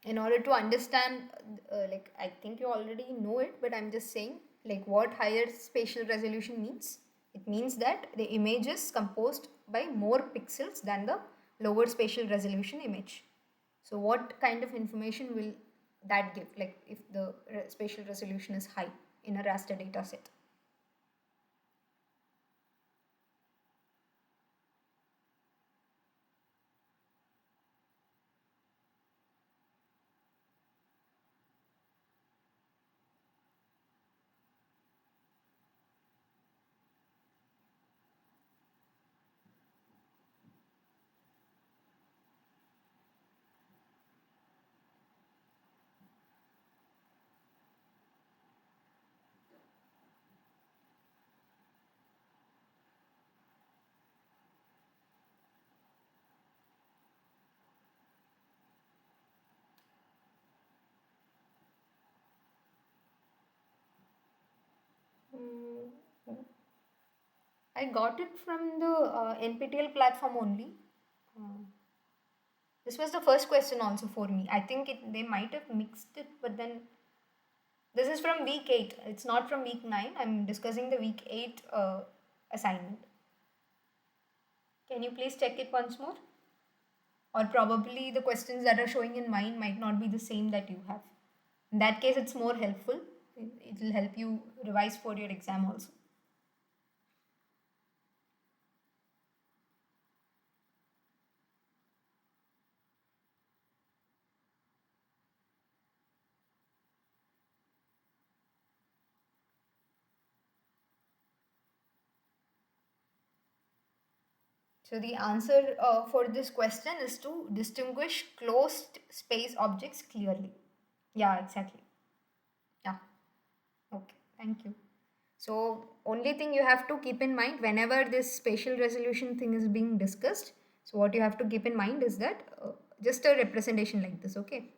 In order to understand, like, I think you already know it, but I'm just saying, like, what higher spatial resolution means. It means that the image is composed by more pixels than the lower spatial resolution image. So what kind of information will that give, like, if the spatial resolution is high in a raster data set? Mm, I got it from the NPTEL platform only. Uh, this was the first question also for me. I think they might have mixed it, but then this is from week 8. It's not from week 9. I'm discussing the week 8 assignment. Can you please check it once more? Or probably the questions that are showing in mine might not be the same that you have. In that case, it's more helpful. It will help you revise for your exam also. So the answer for this question is to distinguish closed space objects clearly. Yeah, exactly. Yeah. Okay. Thank you. So only thing you have to keep in mind whenever this spatial resolution thing is being discussed. So what you have to keep in mind is that just a representation like this. Okay.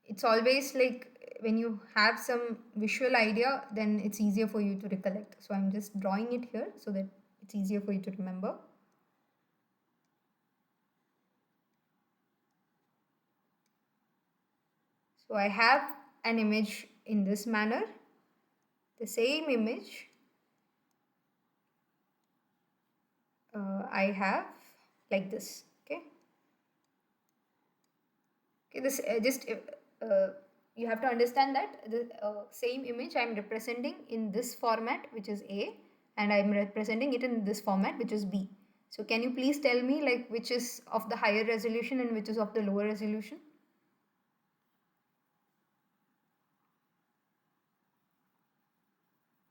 It's always like when you have some visual idea, then it's easier for you to recollect. So I'm just drawing it here so that it's easier for you to remember. So I have an image in this manner. The same image I have like this. Okay. Okay. This just you have to understand that the same image I am representing in this format, which is A, and I am representing it in this format, which is B. So can you please tell me like which is of the higher resolution and which is of the lower resolution?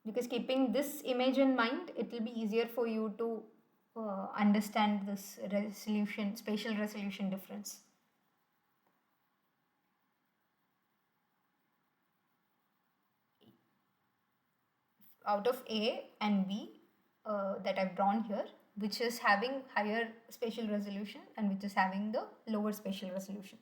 Because keeping this image in mind, it will be easier for you to understand this resolution, spatial resolution difference. Out of A and B that I've drawn here, which is having higher spatial resolution and which is having the lower spatial resolution.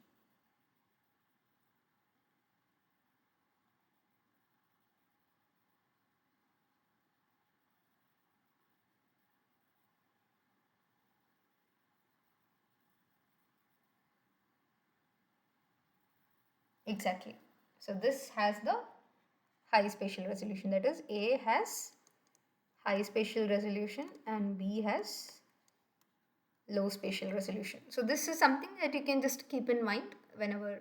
Exactly. So this has the high spatial resolution, that is A has high spatial resolution and B has low spatial resolution. So this is something that you can just keep in mind whenever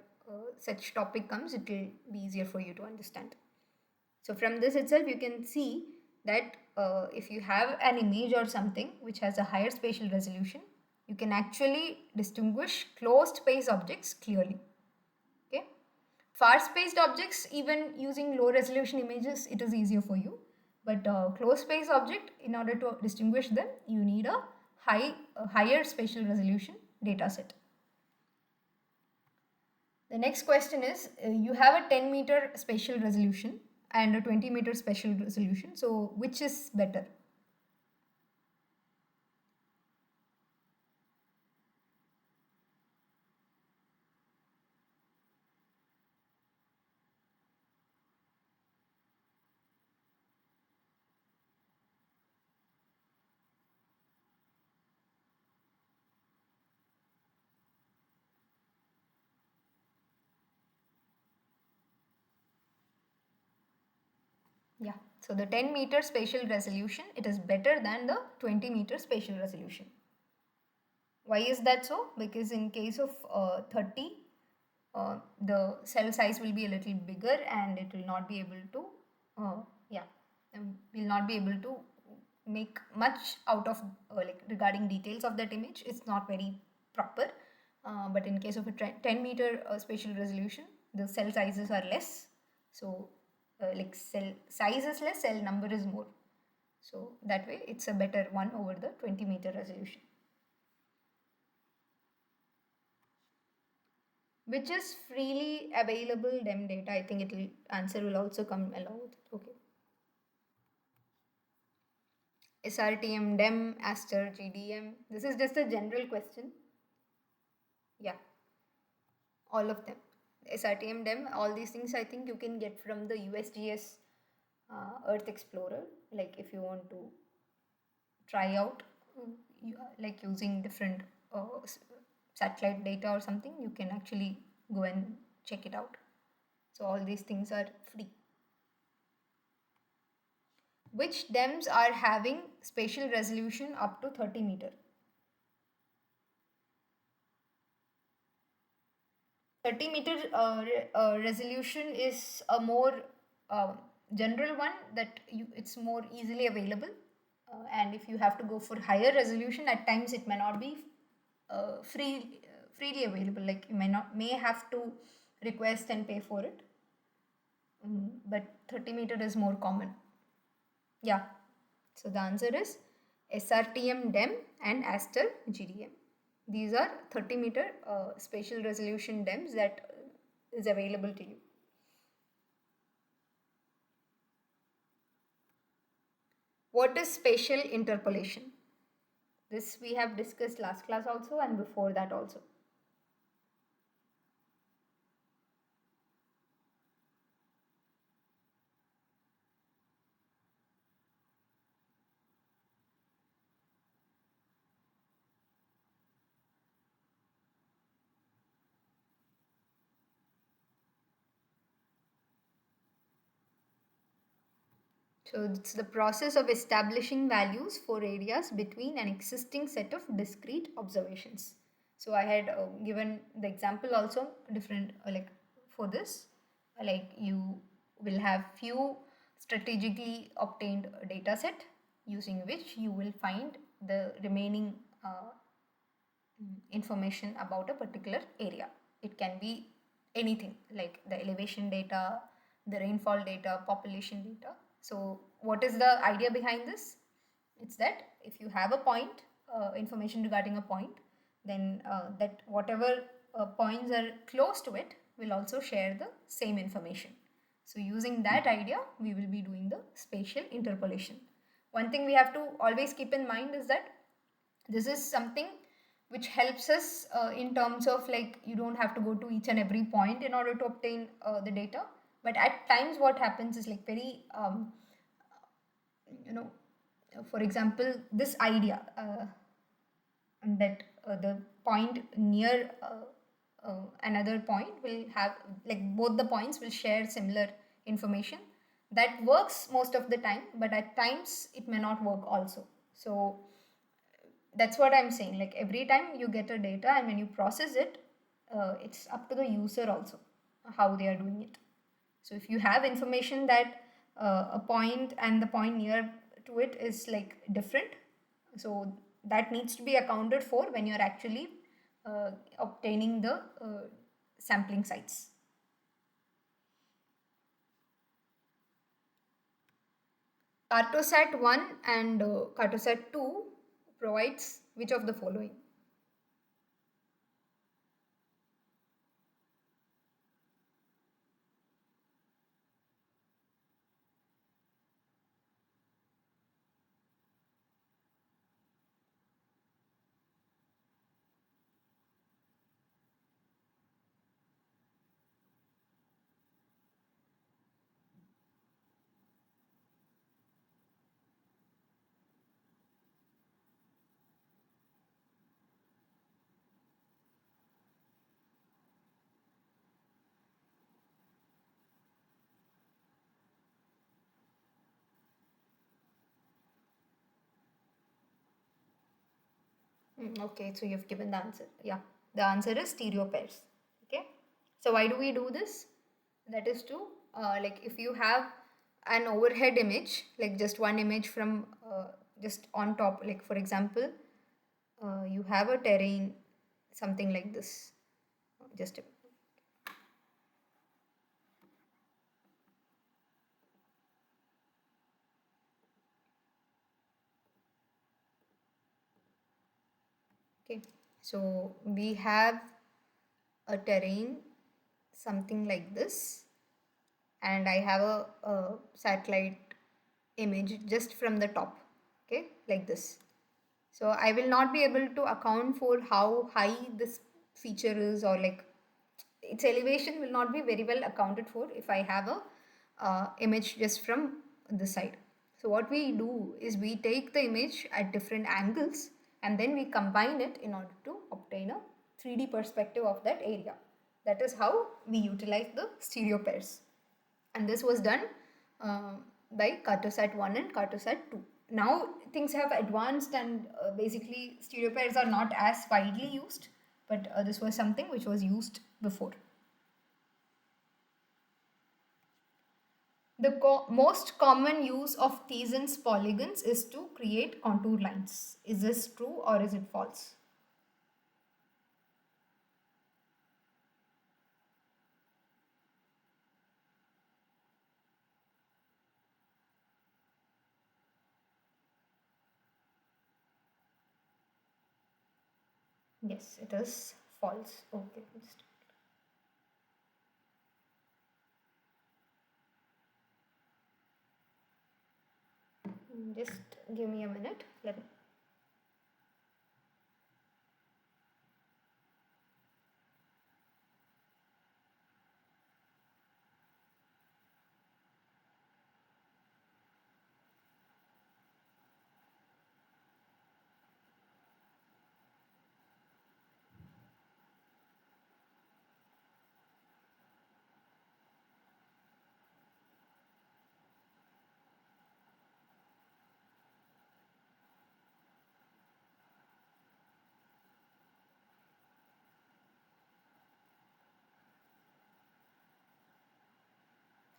such topic comes. It will be easier for you to understand. So from this itself you can see that if you have an image or something which has a higher spatial resolution, you can actually distinguish closed space objects clearly. Okay. Far spaced objects, even using low resolution images, it is easier for you. But close space object, in order to distinguish them, you need a higher spatial resolution data set. The next question is, you have a 10-meter spatial resolution and a 20-meter spatial resolution. So which is better? Yeah, so the 10-meter spatial resolution, it is better than the 20-meter spatial resolution. Why is that so? Because in case of 30, the cell size will be a little bigger and it will not be able to, yeah, will not be able to make much out of like regarding details of that image. It's not very proper. But in case of a 10-meter spatial resolution, the cell sizes are less. So like cell size is less, cell number is more. So that way it's a better one over the 20-meter resolution. Which is freely available dem data. I think it will answer will also come along with it. Okay. SRTM, DEM, Aster, GDM. This is just a general question. Yeah, all of them. SRTM, DEM, all these things I think you can get from the USGS Earth Explorer. Like if you want to try out, like using different satellite data or something, you can actually go and check it out. So all these things are free. Which DEMs are having spatial resolution up to 30 meter? 30-meter resolution is a more general one that it's more easily available. And if you have to go for higher resolution, at times it may not be freely available. Like you may have to request and pay for it. But 30-meter is more common. Yeah. So the answer is SRTM DEM and Aster GDM. These are 30-meter spatial resolution DEMs that is available to you. What is spatial interpolation? This we have discussed last class also and before that also. So it's the process of establishing values for areas between an existing set of discrete observations. So I had given the example also different like for this, like you will have few strategically obtained data set using which you will find the remaining information about a particular area. It can be anything like the elevation data, the rainfall data, population data. So, what is the idea behind this? It's that if you have a point, information regarding a point, then that whatever points are close to it will also share the same information. So, using that idea, we will be doing the spatial interpolation. One thing we have to always keep in mind is that this is something which helps us in terms of like you don't have to go to each and every point in order to obtain the data, but at times what happens is like very you know for example this idea that the point near another point will have like both the points will share similar information. That works most of the time, but at times it may not work also. So that's what I'm saying, like every time you get a data and when you process it, it's up to the user also how they are doing it. So if you have information that a point and the point near to it is like different, so that needs to be accounted for when you're actually obtaining the sampling sites. Cartosat 1 and Cartosat 2 provides which of the following? Okay, so you've given the answer. Yeah, the answer is stereo pairs. Okay, so why do we do this? That is to like if you have an overhead image, like just one image from just on top, like for example, you have a terrain, something like this. Just a, okay, so we have a terrain, something like this, and I have a satellite image just from the top, okay, like this. So I will not be able to account for how high this feature is, or like its elevation will not be very well accounted for if I have a image just from the side. So what we do is we take the image at different angles and then we combine it in order to obtain a 3D perspective of that area. That is how we utilize the stereo pairs, and this was done uh, by Cartosat 1 and Cartosat 2. Now things have advanced and basically stereo pairs are not as widely used, but this was something which was used before. The most common use of Thiesen's polygons is to create contour lines. Is this true or is it false? Yes, it is false. Okay, just give me a minute. Let me.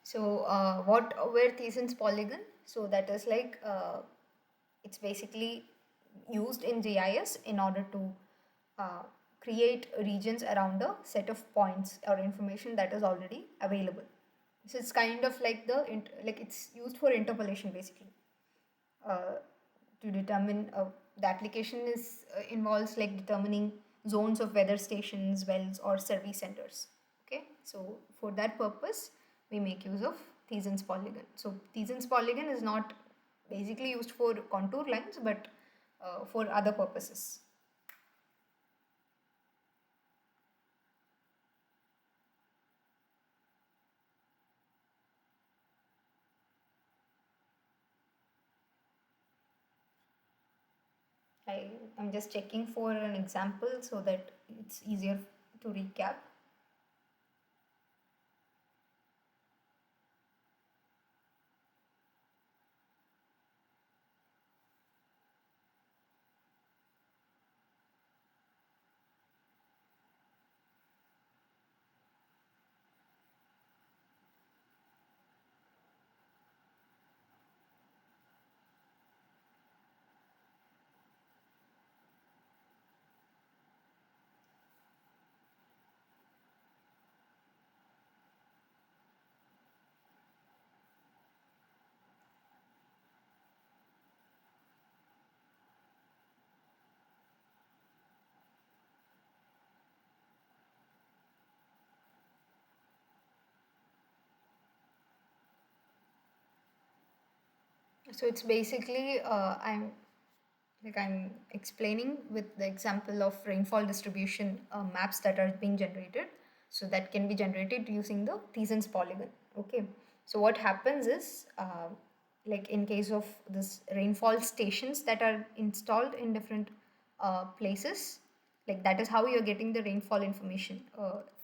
So what were Thiesen's polygon? So that is like it's basically used in GIS in order to uh, create regions around a set of points or information that is already available. So it's kind of like like it's used for interpolation basically. uh, to determine the application is involves like determining zones of weather stations, wells, or service centers. Okay, so for that purpose, we make use of Thiesen's polygon. So Thiesen's polygon is not basically used for contour lines, but for other purposes. I'm just checking for an example so that it's easier to recap. So it's basically I'm explaining with the example of rainfall distribution maps that are being generated. So that can be generated using the Thiesen's polygon. Okay. So what happens is like in case of this rainfall stations that are installed in different places, like that is how you're getting the rainfall information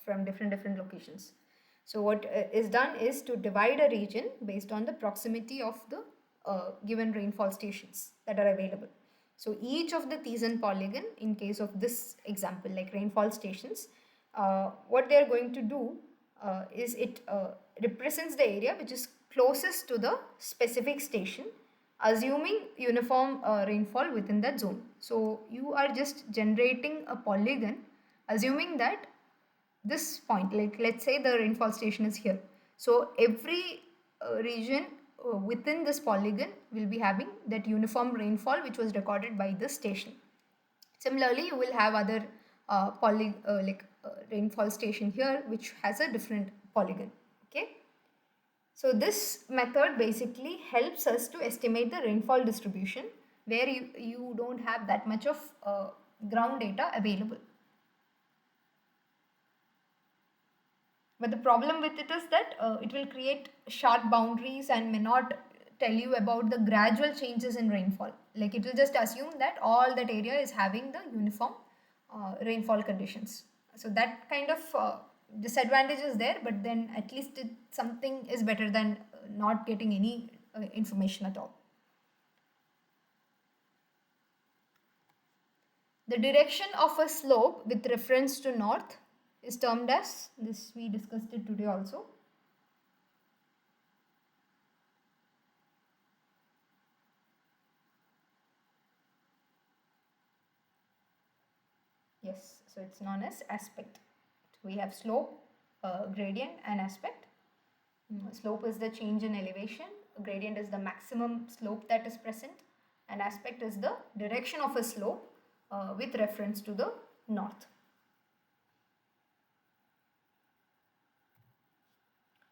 from different locations. So what is done is to divide a region based on the proximity of the given rainfall stations that are available. So each of the Thiessen polygon, in case of this example, like rainfall stations, what they are going to do is it represents the area which is closest to the specific station, assuming uniform rainfall within that zone. So you are just generating a polygon, assuming that this point, like let's say the rainfall station is here, so every region within this polygon will be having that uniform rainfall which was recorded by this station. Similarly, you will have other rainfall station here which has a different polygon. Okay, so this method basically helps us to estimate the rainfall distribution where you don't have that much of ground data available. But the problem with it is that it will create sharp boundaries and may not tell you about the gradual changes in rainfall. Like it will just assume that all that area is having the uniform rainfall conditions. So that kind of disadvantage is there, but then at least something is better than not getting any information at all. The direction of a slope with reference to north is termed as, this we discussed it today also. Yes, so it's known as aspect. We have slope, gradient, and aspect. Slope is the change in elevation, gradient is the maximum slope that is present, and aspect is the direction of a slope with reference to the north.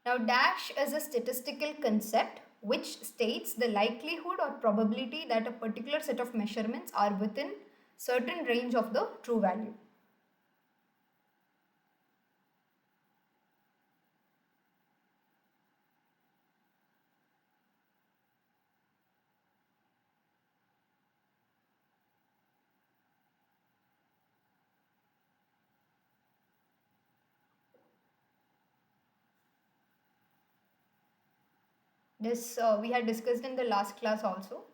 Now, dash is a statistical concept which states the likelihood or probability that a particular set of measurements are within certain range of the true value. This we had discussed in the last class also.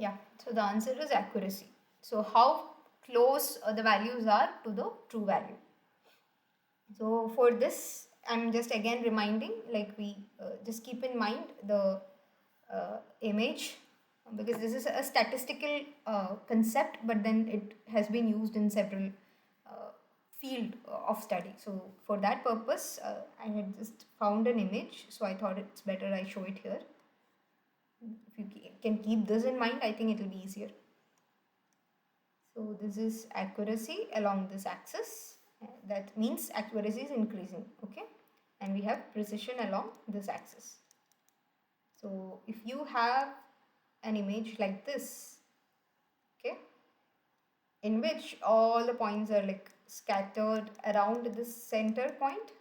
Yeah, so the answer is accuracy. So how close the values are to the true value. So for this, I'm just again reminding, like we just keep in mind the image, because this is a statistical concept, but then it has been used in several uh, field of study. So for that purpose, I had just found an image, so I thought it's better I show it here. If you can keep this in mind, I think it will be easier. So this is accuracy along this axis. That means accuracy is increasing, okay? And we have precision along this axis. So if you have an image like this, okay, in which all the points are like scattered around this center point,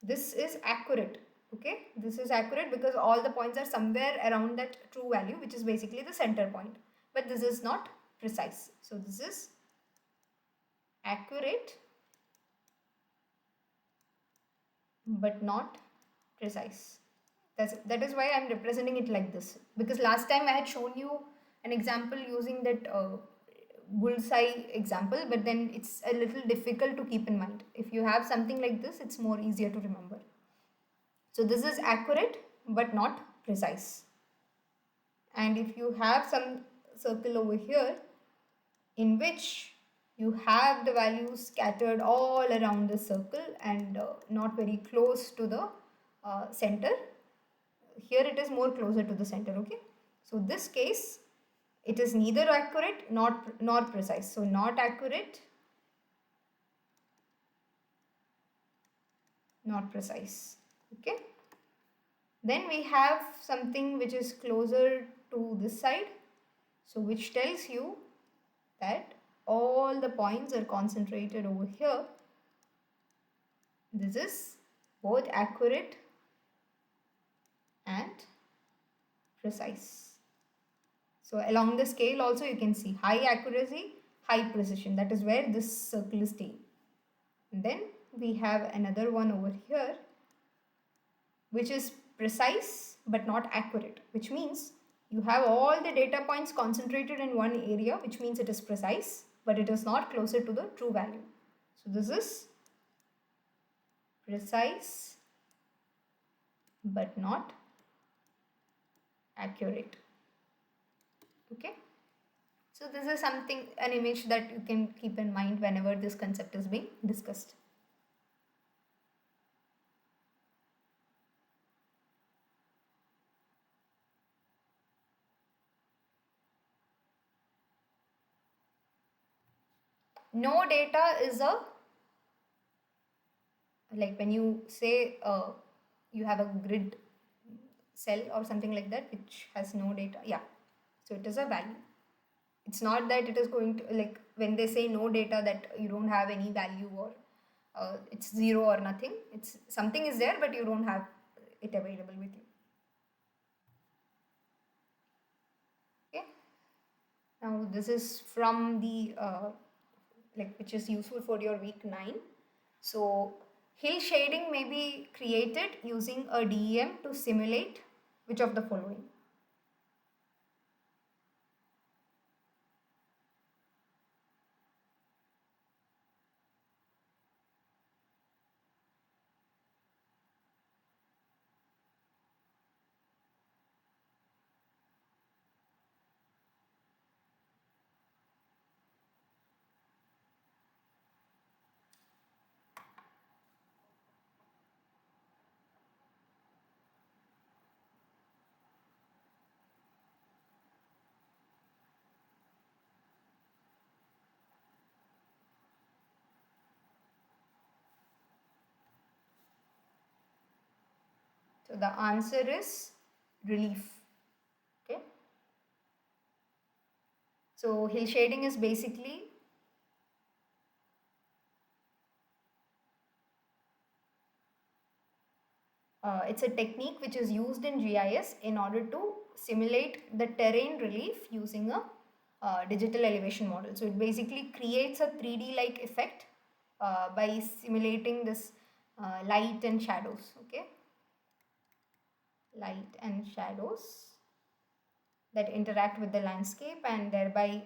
this is accurate, okay? This is accurate because all the points are somewhere around that true value, which is basically the center point. But this is not precise. So this is accurate but not precise. That is why I'm representing it like this, because last time I had shown you an example using that bullseye example, but then it's a little difficult to keep in mind. If you have something like this, it's more easier to remember. So this is accurate but not precise. And if you have some circle over here in which you have the values scattered all around the circle and not very close to the center, here it is more closer to the center, okay? So this case, it is neither accurate nor precise. So not accurate, not precise, okay? Then we have something which is closer to this side, so which tells you that all the points are concentrated over here. This is both accurate and precise. So along the scale also you can see high accuracy, high precision. That is where this circle is staying. And then we have another one over here which is precise but not accurate, which means you have all the data points concentrated in one area, which means it is precise, but it is not closer to the true value. So this is precise but not accurate, okay? So this is something, an image that you can keep in mind whenever this concept is being discussed. No data is a, like when you say you have a grid cell or something like that which has no data, yeah, so it is a value. It's not that it is going to, like when they say no data, that you don't have any value or it's zero or nothing. It's something is there but you don't have it available with you, okay? Now this is from the like which is useful for your week 9. So hill shading may be created using a DEM to simulate which of the following? So the answer is relief, okay? So hill shading is basically it's a technique which is used in GIS in order to simulate the terrain relief using a digital elevation model. So it basically creates a 3D like effect by simulating this light and shadows, okay? Light and shadows that interact with the landscape and thereby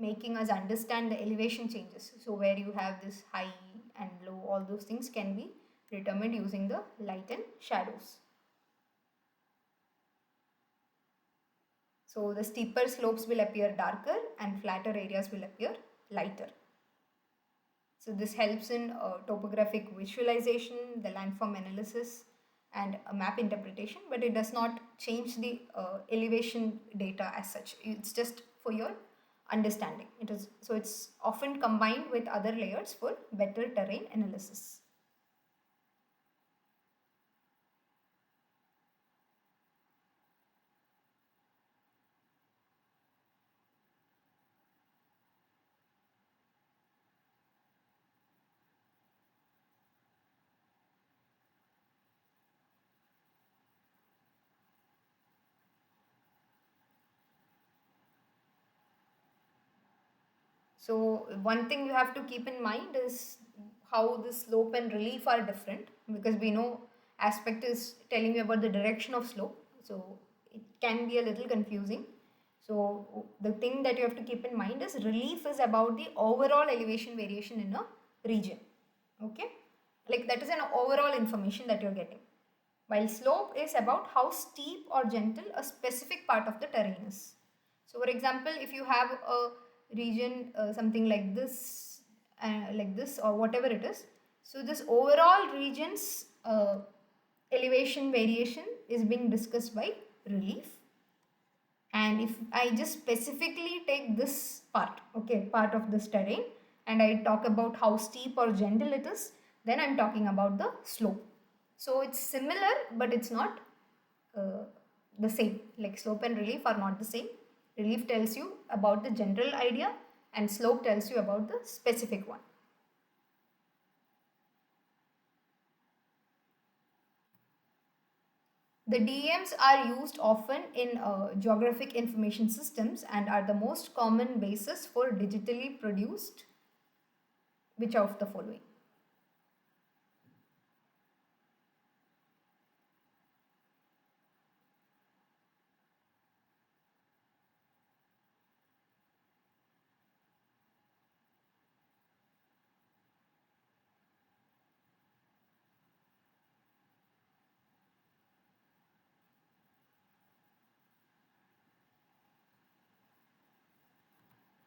making us understand the elevation changes. So where you have this high and low, all those things can be determined using the light and shadows. So the steeper slopes will appear darker and flatter areas will appear lighter. So this helps in topographic visualization, the landform analysis and map interpretation, but it does not change the elevation data as such. It's just for your understanding. It's often combined with other layers for better terrain analysis. So one thing you have to keep in mind is how the slope and relief are different, because we know aspect is telling you about the direction of slope. So it can be a little confusing. So the thing that you have to keep in mind is relief is about the overall elevation variation in a region. Okay, like that is an overall information that you're getting, while slope is about how steep or gentle a specific part of the terrain is. So for example, if you have a region something like this or whatever it is, so this overall region's elevation variation is being discussed by relief. And if I just specifically take this part, okay, part of this terrain, and I talk about how steep or gentle it is, then I'm talking about the slope. So it's similar, but it's not uh, the same. Like slope and relief are not the same. Relief tells you about the general idea and slope tells you about the specific one. The DMs are used often in geographic information systems and are the most common basis for digitally produced which of the following?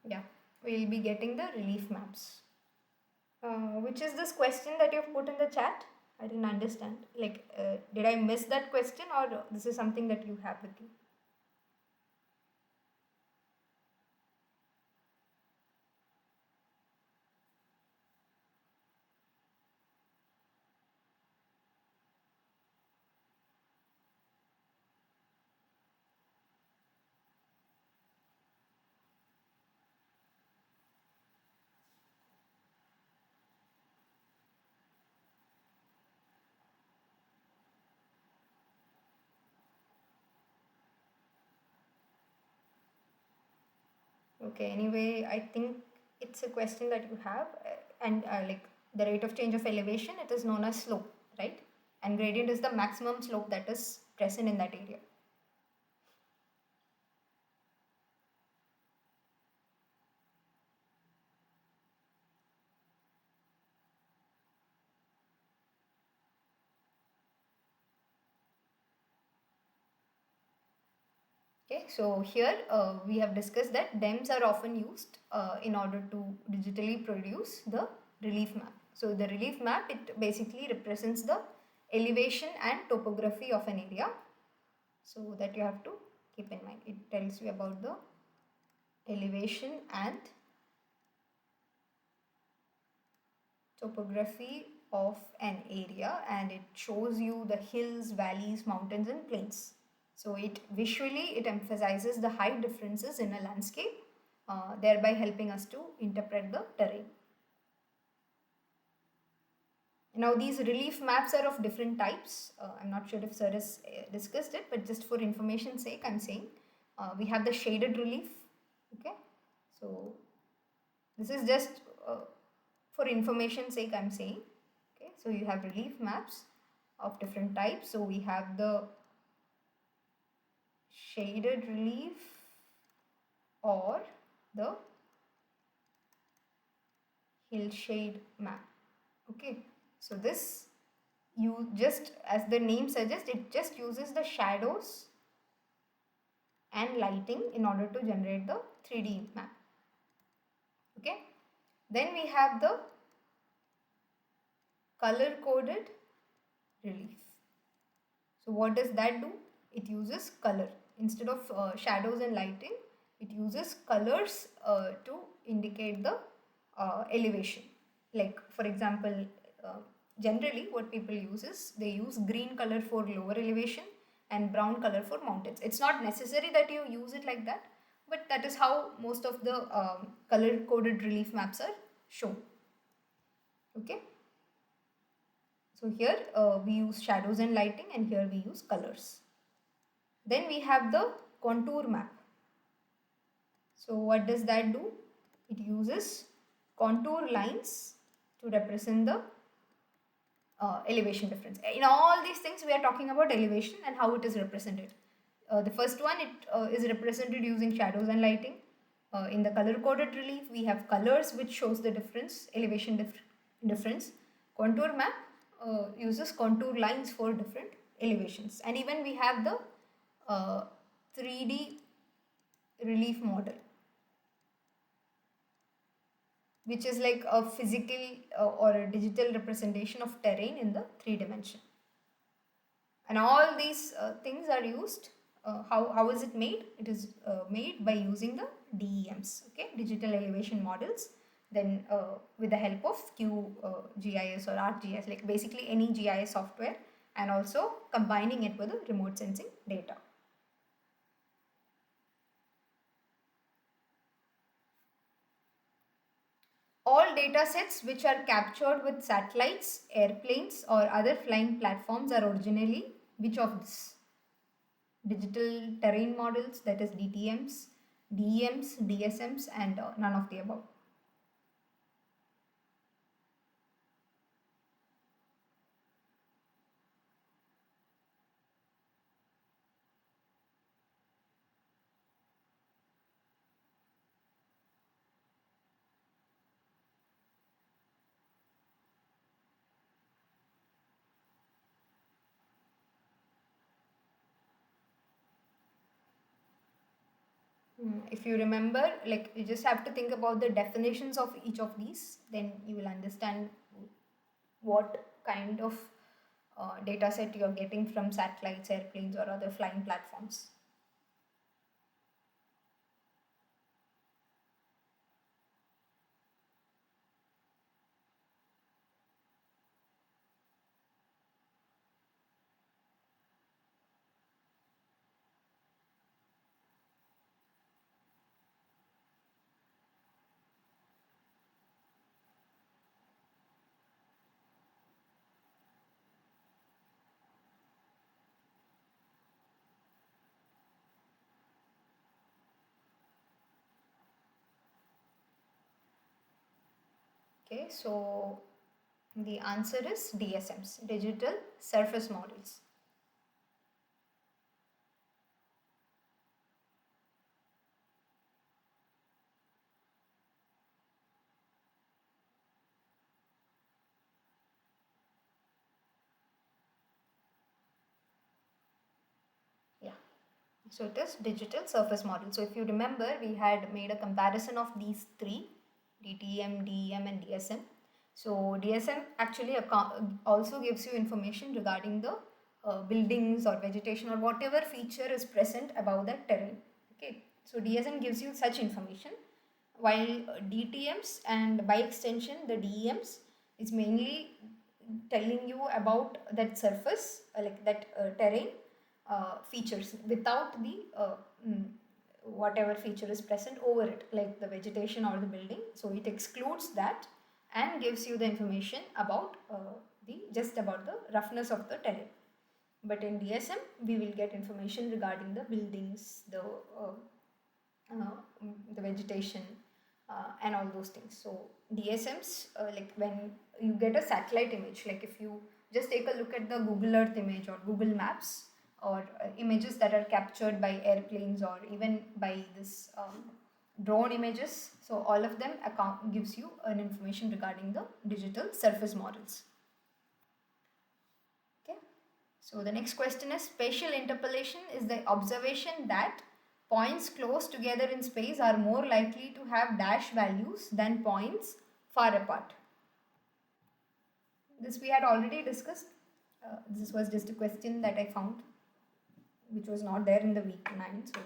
Yeah, we'll be getting the relief maps. Which is this question that you've put in the chat? I didn't understand. Like, did I miss that question or this is something that you have with you? Okay, anyway, I think it's a question that you have, and like the rate of change of elevation, it is known as slope, right? And gradient is the maximum slope that is present in that area. Okay, so here we have discussed that DEMS are often used in order to digitally produce the relief map. So the relief map, it basically represents the elevation and topography of an area. So that you have to keep in mind. It tells you about the elevation and topography of an area, and it shows you the hills, valleys, mountains and plains. So it visually it emphasizes the height differences in a landscape, thereby helping us to interpret the terrain. Now these relief maps are of different types. I'm not sure if sir has discussed it, but just for information sake I'm saying we have the shaded relief. Okay, so this is just for information sake I'm saying. Okay, so you have relief maps of different types. So we have the shaded relief, or the hillshade map. Okay, so this, you just, as the name suggests, it just uses the shadows and lighting in order to generate the 3D map. Okay, then we have the color coded relief. So what does that do? It uses color instead of shadows and lighting. It uses colors to indicate the elevation. Like for example, uh, generally what people use is they use green color for lower elevation and brown color for mountains. It's not necessary that you use it like that, but that is how most of the color coded relief maps are shown. Okay. So here we use shadows and lighting, and here we use colors. Then we have the contour map. So what does that do? It uses contour lines to represent the elevation difference. In all these things we are talking about elevation and how it is represented. The first one, it is represented using shadows and lighting. In the color coded relief we have colors which shows the difference, difference. Contour map uses contour lines for different elevations, and even we have the 3D relief model, which is like a physical or a digital representation of terrain in the 3 dimension. And all these things are used. How is it made? It is made by using the DEMs, okay, digital elevation models. Then with the help of QGIS or ArcGIS, like basically any GIS software, and also combining it with the remote sensing data. All data sets which are captured with satellites, airplanes, or other flying platforms are originally which of this? Digital terrain models, that is DTMs, DEMs, DSMs, and none of the above. If you remember, like you just have to think about the definitions of each of these, then you will understand what kind of data set you're getting from satellites, airplanes, or other flying platforms. Okay, so the answer is DSMs, digital surface models. Yeah, so it is digital surface model. So if you remember, we had made a comparison of these three, DTM, DEM, and DSM. So DSM actually also gives you information regarding the buildings or vegetation or whatever feature is present above that terrain. Okay, so DSM gives you such information, while DTMs and by extension the DEMs is mainly telling you about that surface, like that terrain features without the whatever feature is present over it, like the vegetation or the building. So it excludes that and gives you the information about the just about the roughness of the terrain. But in DSM we will get information regarding the buildings, the vegetation, and all those things. So DSMs, like when you get a satellite image, like if you just take a look at the Google Earth image or Google Maps, or images that are captured by airplanes or even by this drone images. So all of them account gives you an information regarding the digital surface models. Okay. So the next question is, spatial interpolation is the observation that points close together in space are more likely to have dash values than points far apart. This we had already discussed. This was just a question that I found, which was not there in the week 9. So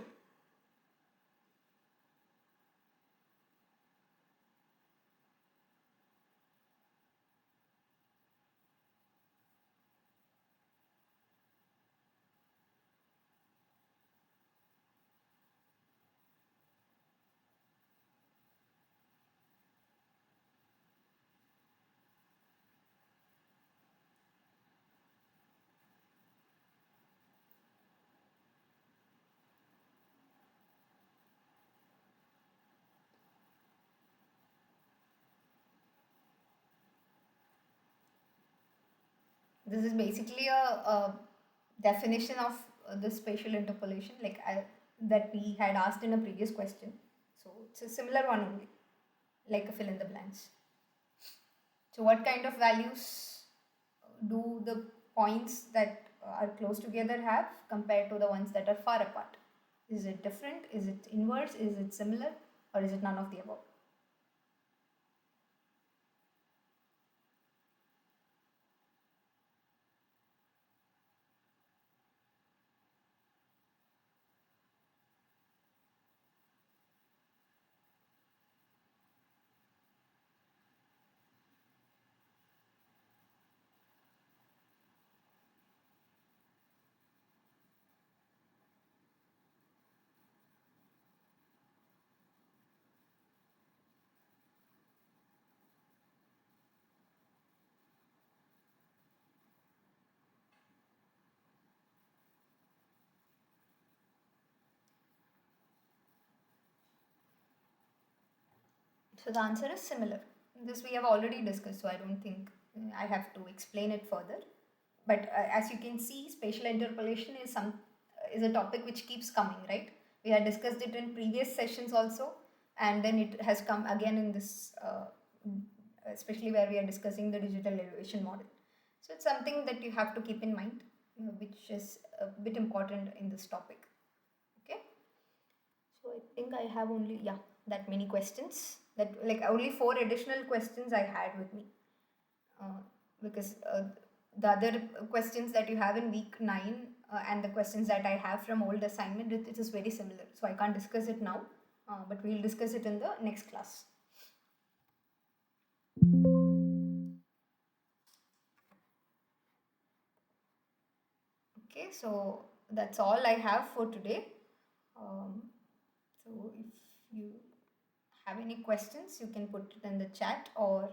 this is basically a definition of the spatial interpolation, like that we had asked in a previous question. So it's a similar one only, like a fill in the blanks. So what kind of values do the points that are close together have compared to the ones that are far apart? Is it different? Is it inverse? Is it similar? Or is it none of the above? So the answer is similar. This we have already discussed, so I don't think I have to explain it further. But as you can see, spatial interpolation is a topic which keeps coming, right? We had discussed it in previous sessions also, and then it has come again in this, especially where we are discussing the digital elevation model. So it's something that you have to keep in mind, which is a bit important in this topic. Okay. So I think I have only, yeah, that many questions. That, like, only 4 additional questions I had with me, uh, because the other questions that you have in week 9 and the questions that I have from old assignment, it is very similar. So I can't discuss it now, but we'll discuss it in the next class. Okay, so that's all I have for today. Um, so if you have any questions, you can put it in the chat, or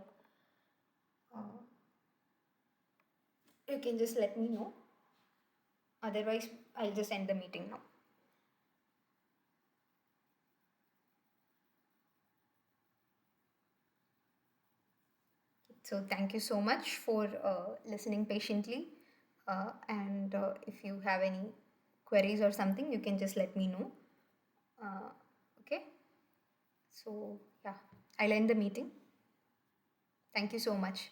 uh, you can just let me know. Otherwise, I'll just end the meeting now. So thank you so much for listening patiently. And if you have any queries or something, you can just let me know. Okay. So yeah, I'll end the meeting. Thank you so much.